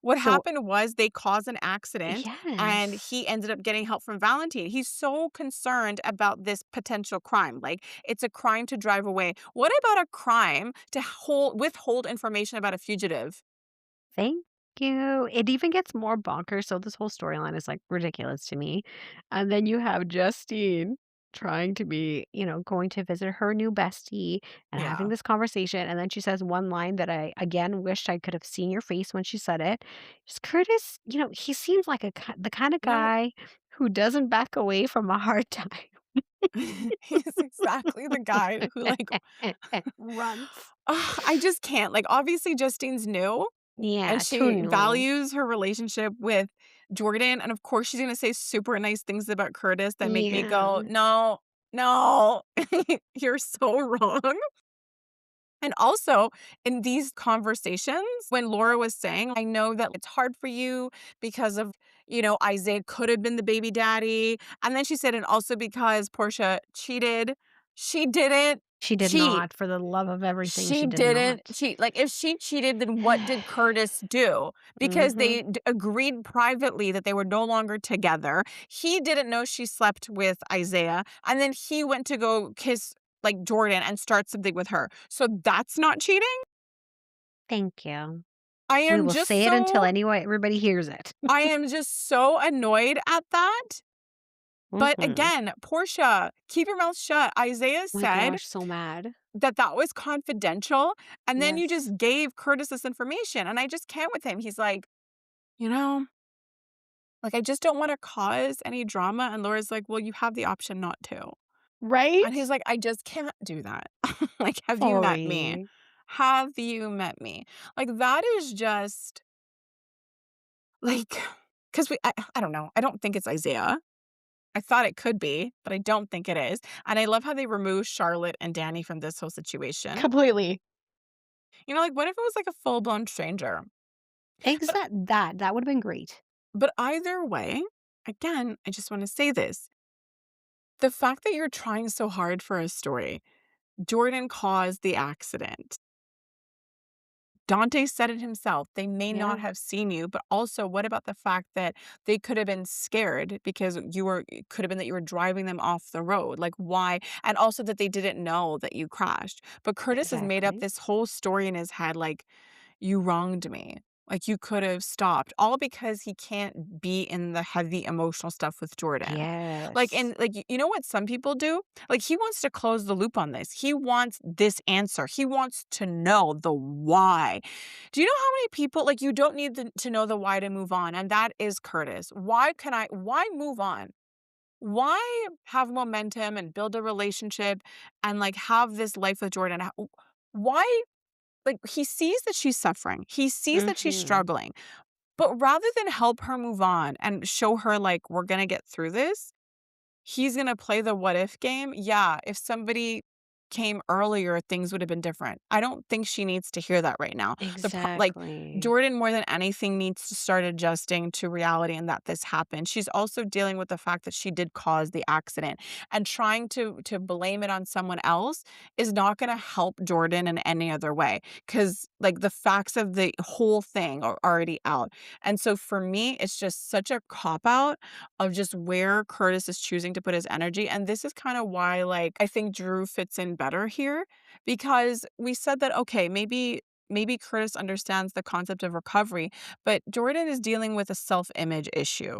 What So happened was they caused an accident and yes. he ended up getting help from Valentine. He's so concerned about this potential crime. Like, it's a crime to drive away. What about a crime to withhold information about a fugitive? Thank you. It even gets more bonkers, so this whole storyline is, like, ridiculous to me, and then you have Justine trying to be, going to visit her new bestie and having Yeah. this conversation, and then she says one line that I, again, wished I could have seen your face when she said it. Just Curtis, he seems like the kinda No. guy who doesn't back away from a hard time. He's exactly the guy who, like, Runs. I just can't. Like, obviously, Justine's new and Yeah, too she new. values her relationship with Jordan. And of course, she's going to say super nice things about Curtis that make me go, Yeah. "No, no, you're so wrong." And also, in these conversations, when Laura was saying, I know that it's hard for you because of, Isaiah could have been the baby daddy. And then she said, and also because Portia cheated. She didn't She did cheat. not. For the love of everything, she She did didn't not. cheat. Like, if she cheated, then what did Curtis do? Because Mhm. they agreed privately that they were no longer together. He didn't know she slept with Isaiah. And then he went to go kiss, like, Jordan and start something with her. So that's not cheating? Thank you. I We am will just say it until so everybody hears it. I am just so annoyed at that. But Mhm. again, Portia, keep your mouth shut. Isaiah My said gosh, so mad. that that was confidential, and then you Yes. just gave Curtis this information, and I just can't with him. He's like, "You know, like, I just don't wanna cause any drama," and Laura's like, "Well, you have the option not to." And he's Right? like, "I just can't do that." Like, "Have you met me? Sorry. Have you met me?" Like, that is just, like, 'cause I don't know. I don't think it's Isaiah. I thought it could be, but I don't think it is, and I love how they removed Charlotte and Danny from this whole situation. Completely. Like, what if it was, like, a full-blown stranger? But That would've been great. but either way, again, I just wanna say this, the fact that you're trying so hard for a story, Jordan caused the accident. Dante said it himself. They may Yeah. not have seen you, but also what about the fact that they could have been scared because it could have been that you were driving them off the road. Like, why? And also that they didn't know that you crashed. But Curtis has made up Exactly. this whole story in his head like, you wronged me. Like, you could have stopped, all because he can't be in the heavy emotional stuff with Jordan. Like, Yes. and like, you know what some people do? Like, he wants to close the loop on this. He wants this answer. He wants to know the why. Do you know how many people, like, you don't need to know the why to move on? And that is Curtis. Why move on? Why have momentum and build a relationship and like have this life with Jordan? Why? Like, he sees that she's suffering. He sees that she's Mhm. struggling. But rather than help her move on and show her, like, we're going to get through this, he's gonna play the what if game. Yeah, if somebody came earlier, things would have been different. I don't think she needs to hear that right now. Exactly. Jordan more than anything needs to start adjusting to reality and that this happened. She's also dealing with the fact that she did cause the accident, and trying to blame it on someone else is not gonna help Jordan in any other way because like the facts of the whole thing are already out. And so for me, it's just such a cop out of just where Curtis is choosing to put his energy. And this is kind of why, like, I think Drew fits in better here because we said that, okay, maybe Curtis understands the concept of recovery, but Jordan is dealing with a self-image issue.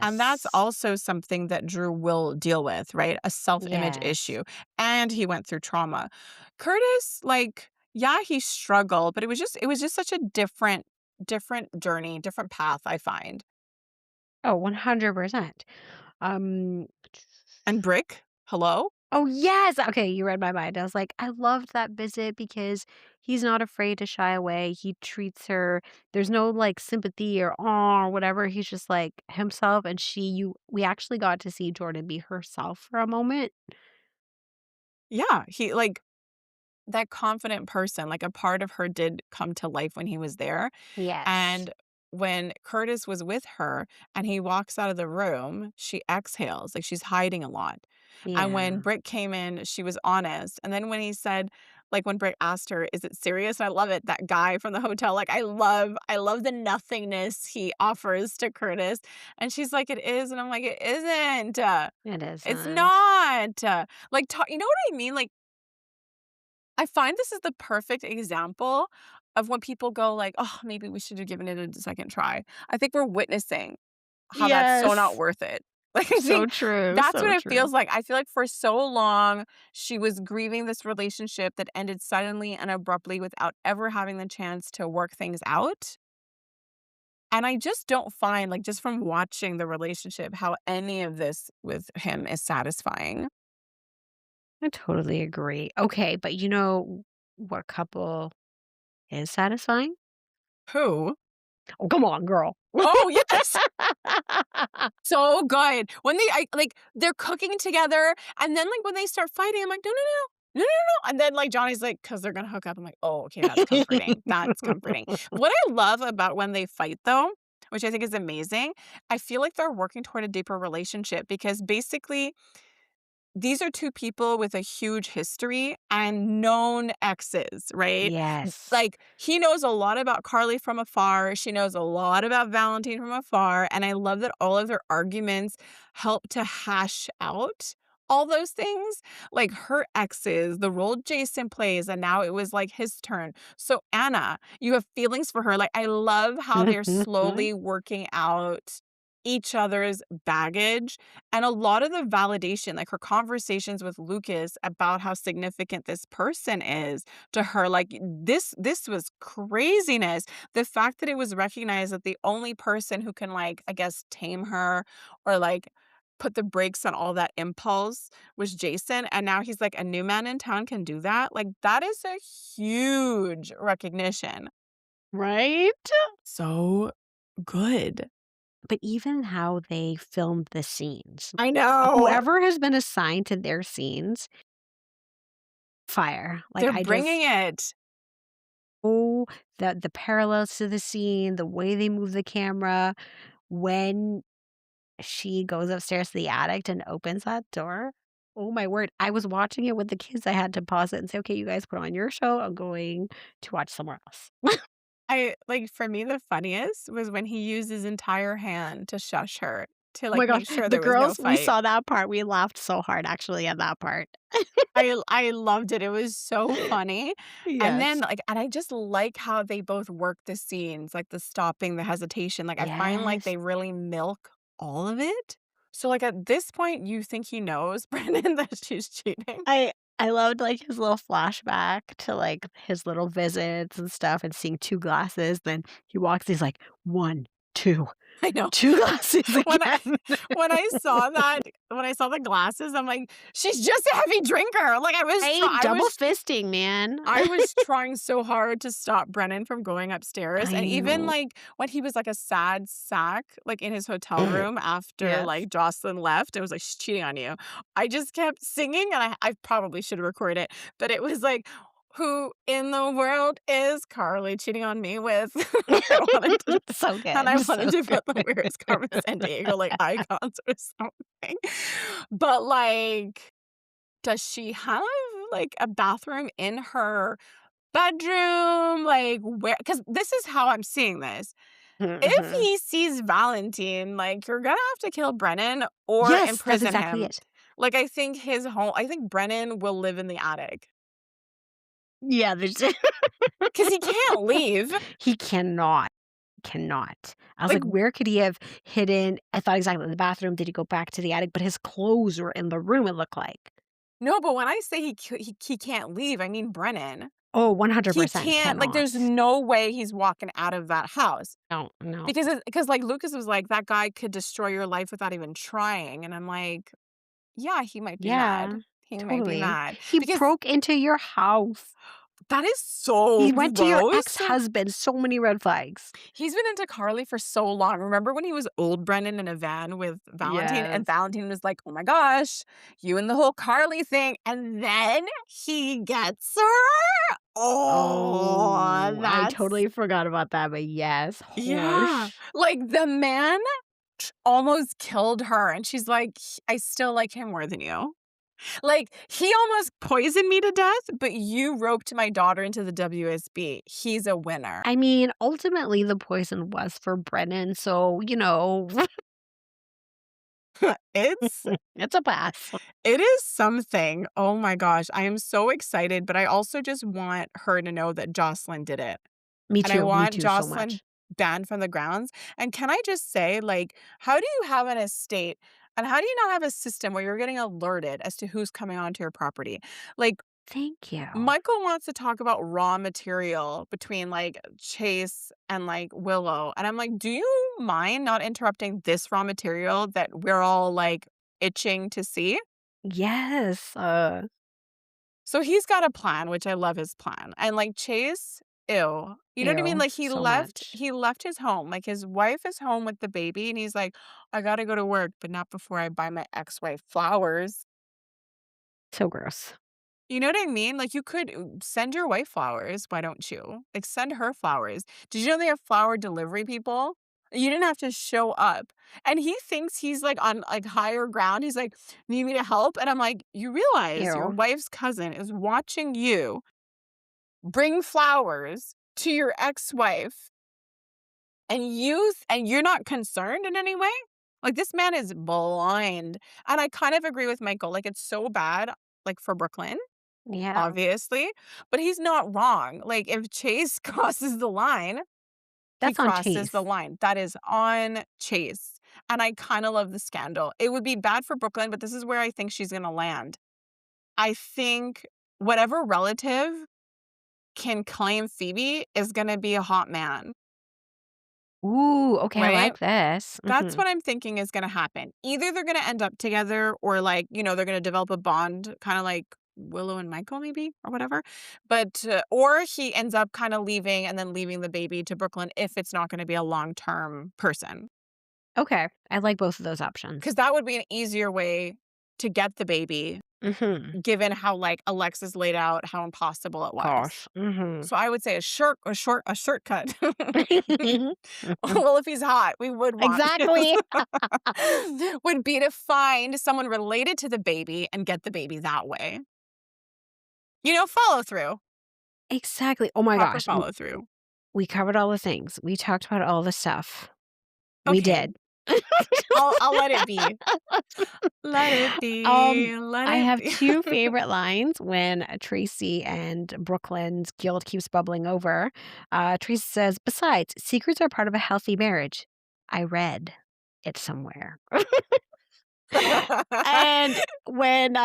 And that's Yes. also something that Drew will deal with, right? A self-image Yes. issue. And he went through trauma. Curtis, like, yeah, he struggled, but it was just such a different journey, different path, I find. Oh, 100%. Um, And Brick, hello? oh, yes! Okay, you read my mind. I was like, I loved that visit because he's not afraid to shy away. He treats her there's no, like, sympathy or aw or whatever. He's just, like, himself, and we actually got to see Jordan be herself for a moment. Yeah, he like that confident person, like a part of her did come to life when he was there. Yes. And when Curtis was with her and he walks out of the room, she exhales, like she's hiding a lot. And when Yeah. Britt came in, she was honest. And then when he said, like when Britt asked her, "Is it serious?" And I love it, that guy from the hotel, like I love the nothingness he offers to Curtis. And she's like, "It is," and I'm like, "It isn't. It It's isn't. not." Like, you know what I mean? Like I find this is the perfect example of when people go like, "Oh, maybe we should have given it a second try." I think we're witnessing how that's so not Yes. worth it. Like, I So think true, that's what so it true. feels like. I feel like for so long, she was grieving this relationship that ended suddenly and abruptly without ever having the chance to work things out. And I just don't find, like, just from watching the relationship, how any of this with him is satisfying. I totally agree. Okay, but you know what couple is satisfying? Who? Oh, come on, girl. Oh, yes. So good. When they're cooking together, and then, like, when they start fighting, I'm like, "No, no, no. no, no, no. And then like Johnny's like, because they're gonna hook up. I'm like, oh, okay, that's comforting. That's comforting. What I love about when they fight though, which I think is amazing, I feel like they're working toward a deeper relationship because basically these are two people with a huge history and known exes, right? Yes. Like, he knows a lot about Carly from afar. She knows a lot about Valentine from afar. And I love that all of their arguments help to hash out all those things. Like her exes, the role Jason plays, and now it was like his turn. So, Anna, you have feelings for her. Like, I love how they're slowly working out each other's baggage and a lot of the validation, like her conversations with Lucas about how significant this person is to her, like this was craziness. The fact that it was recognized that the only person who can like, I guess, tame her or like put the brakes on all that impulse was Jason. And now he's like a new man in town can do that. Like that is a huge recognition. Right? So good. But even how they filmed the scenes, I know. whoever has been assigned to their scenes, fire. Like, They're I bringing just it. oh, the parallels to the scene, the way they move the camera, when she goes upstairs to the attic and opens that door. Oh my word. I was watching it with the kids. I had to pause it and say, "Okay, you guys put on your show. I'm going to watch somewhere else." I like, for me, the funniest was when he used his entire hand to shush her, to, Oh my like, gosh, make sure the there was no girls, we fight. saw that part. We laughed so hard actually at that part. I loved it, it was so funny, and then, Yes. like and I just like how they both work the scenes, like, the stopping, the hesitation, like, I find, like, Yes. they really milk all of it. So, like, at this point, you think he knows, Brennan, that she's cheating? I loved, like, his little flashback to, like, his little visits and stuff and seeing 2 glasses, then he walks, he's like, 1, 2, I know. 2 glasses When I again. when I saw the glasses, I'm like, "She's just a heavy drinker." Like, Right? Double fisting, man. I was trying so hard to stop Brennan from going upstairs, and I even, know. like, when he was, like, a sad sack, like, in his hotel room after, Yes. like, Jocelyn left, it was like, "She's cheating on you." I just kept singing, and I probably should record it, but it was like, "Who in the world is Carly cheating on me with?" I wanted to So and I good, so wanted to good. put the Where's Carmen Sandiego, like, icons or something. But, like, does she have, like, a bathroom in her bedroom? Like, where? Because this is how I'm seeing this. If Mhm. he sees Valentine, like, you're gonna have to kill Brennan or Yes, that's imprison exactly him. it. Like, I think Brennan will live in the attic Yeah, there's because he can't leave. he cannot. I was Like, like, where could he have hidden? I thought exactly in the bathroom. Did he go back to the attic? But his clothes were in the room, it looked like. no, but when I say he can't leave, I mean Brennan. Oh, He 100% can't like, cannot. there's no way he's walking out of that house. No, no. Because, like, Lucas was like, "That guy could destroy your life without even trying," and I'm like, "Yeah, he might be mad. Yeah, He might be totally. mad." He Because broke into your house. that is so He went to your gross. ex-husband. So many red flags. He's been into Carly for so long. Remember when he was old Brennan in a van with Valentine, and Yes. Valentine was like, "Oh my gosh, you and the whole Carly thing," and then he gets her? Oh, Oh, I that's totally forgot about that, but yes, yeah. harsh. Like, the man almost killed her, and she's like, "I still like him more than you." Like, he almost poisoned me to death, but you roped my daughter into the WSB. He's a winner. I mean, ultimately, the poison was for Brennan, so, It's it's a pass. it is something. Oh my gosh, I am so excited, but I also just want her to know that Jocelyn did it. And I Me want too, so Jocelyn much. banned from the grounds. And can I just say, like, how do you have an estate and how do you not have a system where you're getting alerted as to who's coming onto your property? Like, Thank you. Michael wants to talk about raw material between like Chase and like Willow. And I'm like, do you mind not interrupting this raw material that we're all like itching to see? Yes, So he's got a plan, which I love his plan. And like Chase, ew. You know what I mean? ew, Like so much. he left his home. Like his wife is home with the baby and he's like, I gotta go to work, but not before I buy my ex-wife flowers. So gross. You know what I mean? Like, you could send your wife flowers, why don't you? Like, send her flowers. Did you know they have flower delivery people? You didn't have to show up. And he thinks he's, like, on, like, higher ground. He's like, "Need me to help?" And I'm like, "You realize your Ew. wife's cousin is watching you bring flowers to your ex-wife, and you're not concerned in any way?" Like, this man is blind. And I kind of agree with Michael, like, it's so bad, like, for Brooklyn, Yeah. obviously, but he's not wrong. Like, if Chase crosses the line, he That's on crosses the Chase. line. That is on Chase, and I kinda love the scandal. It would be bad for Brooklyn, but this is where I think she's gonna land. I think whatever relative can claim Phoebe is gonna be a hot man, Ooh, okay, I right? like this. That's Mhm. what I'm thinking is gonna happen. Either they're gonna end up together or, like, they're gonna develop a bond, kinda like Willow and Michael maybe or whatever. But, or he ends up kinda leaving and then leaving the baby to Brooklyn if it's not gonna be a long-term person. Okay, I like both of those options. Because that would be an easier way to get the baby, Mhm. given how, like, Alexis laid out how impossible it was. Gosh. Mhm. So I would say a shortcut. Well, if he's hot, we would want Exactly. would be to find someone related to the baby and get the baby that way. Follow through, Exactly. Oh my proper gosh. follow through. We covered all the things. We talked about all the stuff. We Okay, did. I'll let it be. Let it Um, be, let I it have be. 2 favorite lines when Tracy and Brooklyn's guilt keeps bubbling over. Tracy says, "Besides, secrets are part of a healthy marriage. I read it somewhere." And when,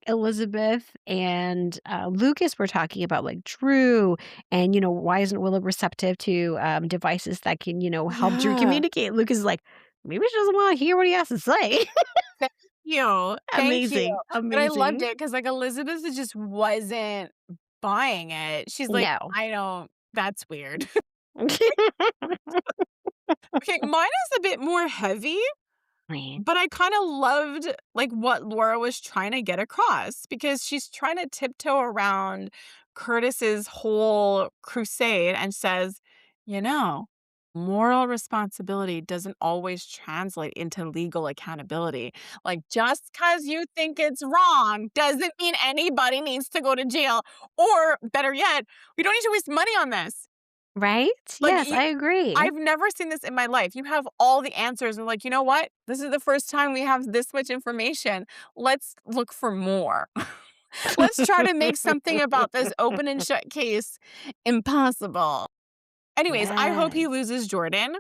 Elizabeth and, Lucas were talking about, like, Drew and, why isn't Willow receptive to, devices that can, help Drew Yeah. communicate? Lucas is like, "Maybe she doesn't wanna hear what he has to say." Thank you, thank you. Amazing, But I loved amazing. it because, like, Elizabeth just wasn't buying it. She's like, No. "I don't that's weird." Okay, mine is a bit more heavy, Right. but I kinda loved, like, what Laura was trying to get across because she's trying to tiptoe around Curtis's whole crusade and says, "You know, moral responsibility doesn't always translate into legal accountability. Like, just because you think it's wrong doesn't mean anybody needs to go to jail, or better yet, we don't need to waste money on this." Right? Like, Yes, I agree. I've never seen this in my life. You have all the answers and like, "You know what? This is the first time we have this much information. Let's look for more. Let's try to make something about this open and shut case impossible." Anyways, I hope he Yes. loses Jordan,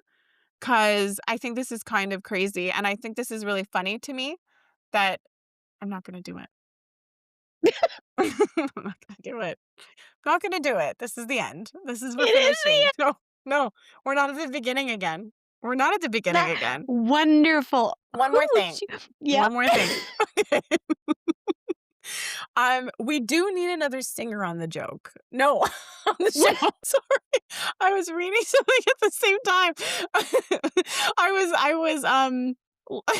'cause I think this is kind of crazy, and I think this is really funny to me that I'm not gonna do it. I'm not gonna do it. Not gonna do it. This is the end. It We're is finishing. the No, no, we're not at the beginning again. We're not at the beginning that again. wonderful. One Who more would thing. you Yep. One more thing. We do need another singer on the joke. No, on the show. Sorry. I was reading something at the same time. I was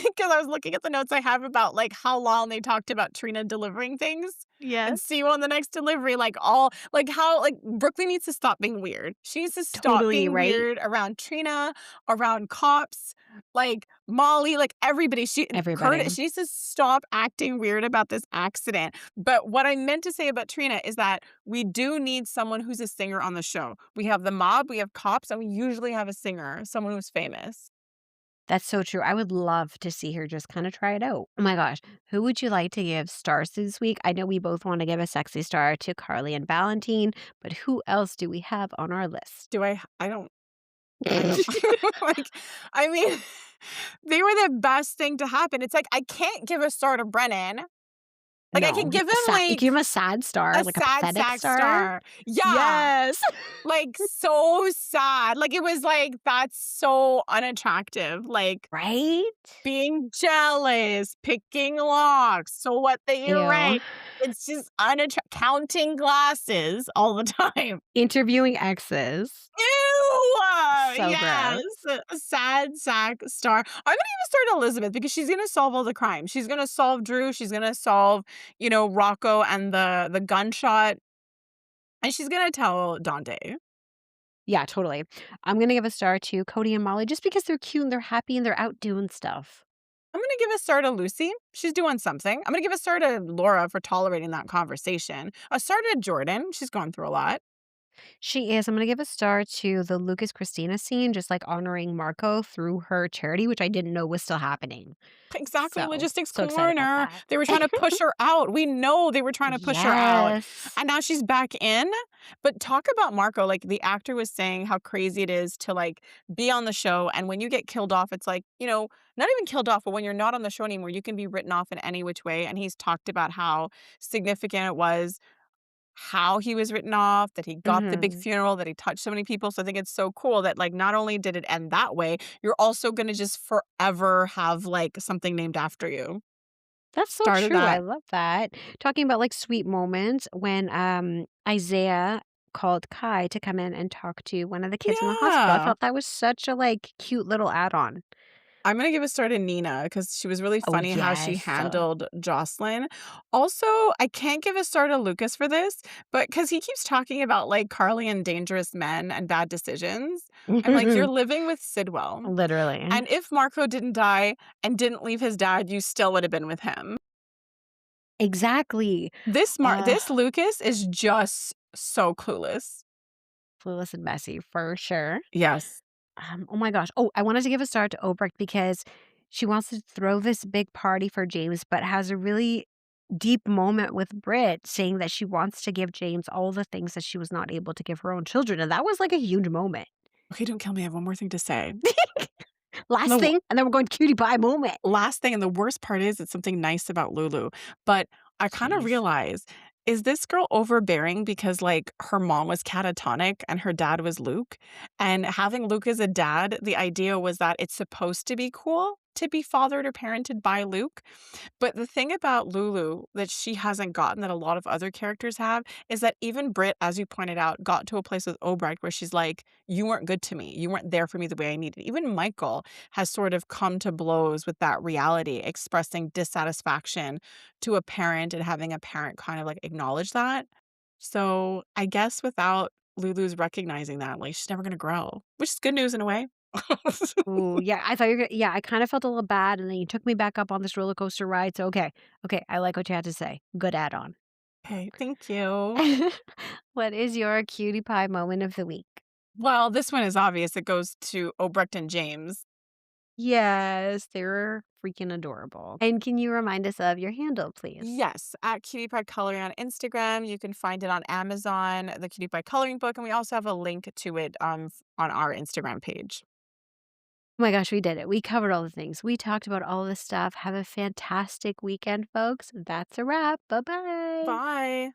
because I was looking at the notes I have about, like, how long they talked about Trina delivering things and Yes. see you on the next delivery, like, all like, how like, Brooklyn needs to stop being weird. She needs to stop Totally, being right? weird around Trina, around cops, like, Molly, like, everybody. Everybody. She needs to stop acting weird about this accident. But what I meant to say about Trina is that we do need someone who's a singer on the show. We have the mob, we have cops, and we usually have a singer, someone who's famous. That's so true. I would love to see her just kinda try it out. Oh my gosh. Who would you like to give stars to this week? I know we both wanna give a sexy star to Carly and Valentine, but who else do we have on our list? Do I don't like, I mean, they were the best thing to happen. It's like, I can't give a star to Brennan. Like, I No, can give him, give like, him a sad star, a like a sad pathetic sack star? star. Yeah. Yes. Like, so sad. Like, it was like, that's so unattractive. Like, Right? being jealous, picking locks, so what that you're Ew. right. It's just counting glasses all the time. Interviewing exes. Ew! So Yes, gross. a sad sack star. I'm gonna even start Elizabeth because she's gonna solve all the crimes. She's gonna solve Drew. She's gonna solve, Rocco and the gunshot, and she's gonna tell Dante. Yeah, totally. I'm gonna give a star to Cody and Molly just because they're cute and they're happy and they're out doing stuff. I'm gonna give a star to Lucy. She's doing something. I'm gonna give a star to Laura for tolerating that conversation. A star to Jordan. She's going through a lot. She is. I'm gonna give a star to the Lucas Christina scene, just like honoring Marco through her charity, which I didn't know was still happening. Exactly, So, logistics so excited about corner. that. They were trying to push her out. We know they were trying to push her out. Yes. And now she's back in. But talk about Marco. Like the actor was saying how crazy it is to like be on the show. And when you get killed off, it's like, not even killed off, but when you're not on the show anymore, you can be written off in any which way. And he's talked about how significant it was, how he was written off, that he got the big Mhm. funeral, that he touched so many people. So I think it's so cool that like not only did it end that way, you're also gonna just forever have like something named after you. That's so Started true. I that. love that. Talking about like sweet moments when Isaiah called Kai to come in and talk to one of the kids in the hospital. I Yeah. thought that was such a like cute little add-on. I'm gonna give a star to Nina because she was really Oh funny how she yes. handled Jocelyn. Also, I can't give a star to Lucas for this, but because he keeps talking about like Carly and dangerous men and bad decisions. I'm like, you're living with Sidwell. Literally. And if Marco didn't die and didn't leave his dad, you still would have been with him. Exactly. Uh This Lucas is just so clueless. Clueless and messy for sure. Yes. Oh my gosh. Oh, I wanted to give a star to Obrecht because she wants to throw this big party for James, but has a really deep moment with Britt saying that she wants to give James all the things that she was not able to give her own children. And that was like a huge moment. Okay, don't kill me. I have one more thing to say. Last The thing, and then we're going cutie pie moment. last thing, and the worst part is it's something nice about Lulu, but I kind of Jeez. realize, is this girl overbearing because like her mom was catatonic and her dad was Luke? And having Luke as a dad, the idea was that it's supposed to be cool to be fathered or parented by Luke. But the thing about Lulu that she hasn't gotten that a lot of other characters have is that even Britt, as you pointed out, got to a place with Obrecht where she's like, you weren't good to me. You weren't there for me the way I needed. Even Michael has sort of come to blows with that reality, expressing dissatisfaction to a parent and having a parent kind of like acknowledge that. So I guess without Lulu's recognizing that, like she's never gonna grow, which is good news in a way. Ooh, yeah, I thought you were gonna yeah, I kind of felt a little bad, and then you took me back up on this roller coaster ride, so okay. Okay, I like what you had to say. Good add-on. Okay, thank you. What is your cutie pie moment of the week? Well, this one is obvious. It goes to Obrecht and James. Yes, they were freaking adorable. And can you remind us of your handle, please? Yes, at Cutie Pie Coloring on Instagram. You can find it on Amazon, the Cutie Pie Coloring Book, and we also have a link to it on our Instagram page. Oh my gosh, we did it. We covered all the things. We talked about all this stuff. Have a fantastic weekend, folks. That's a wrap. Bye-bye. Bye.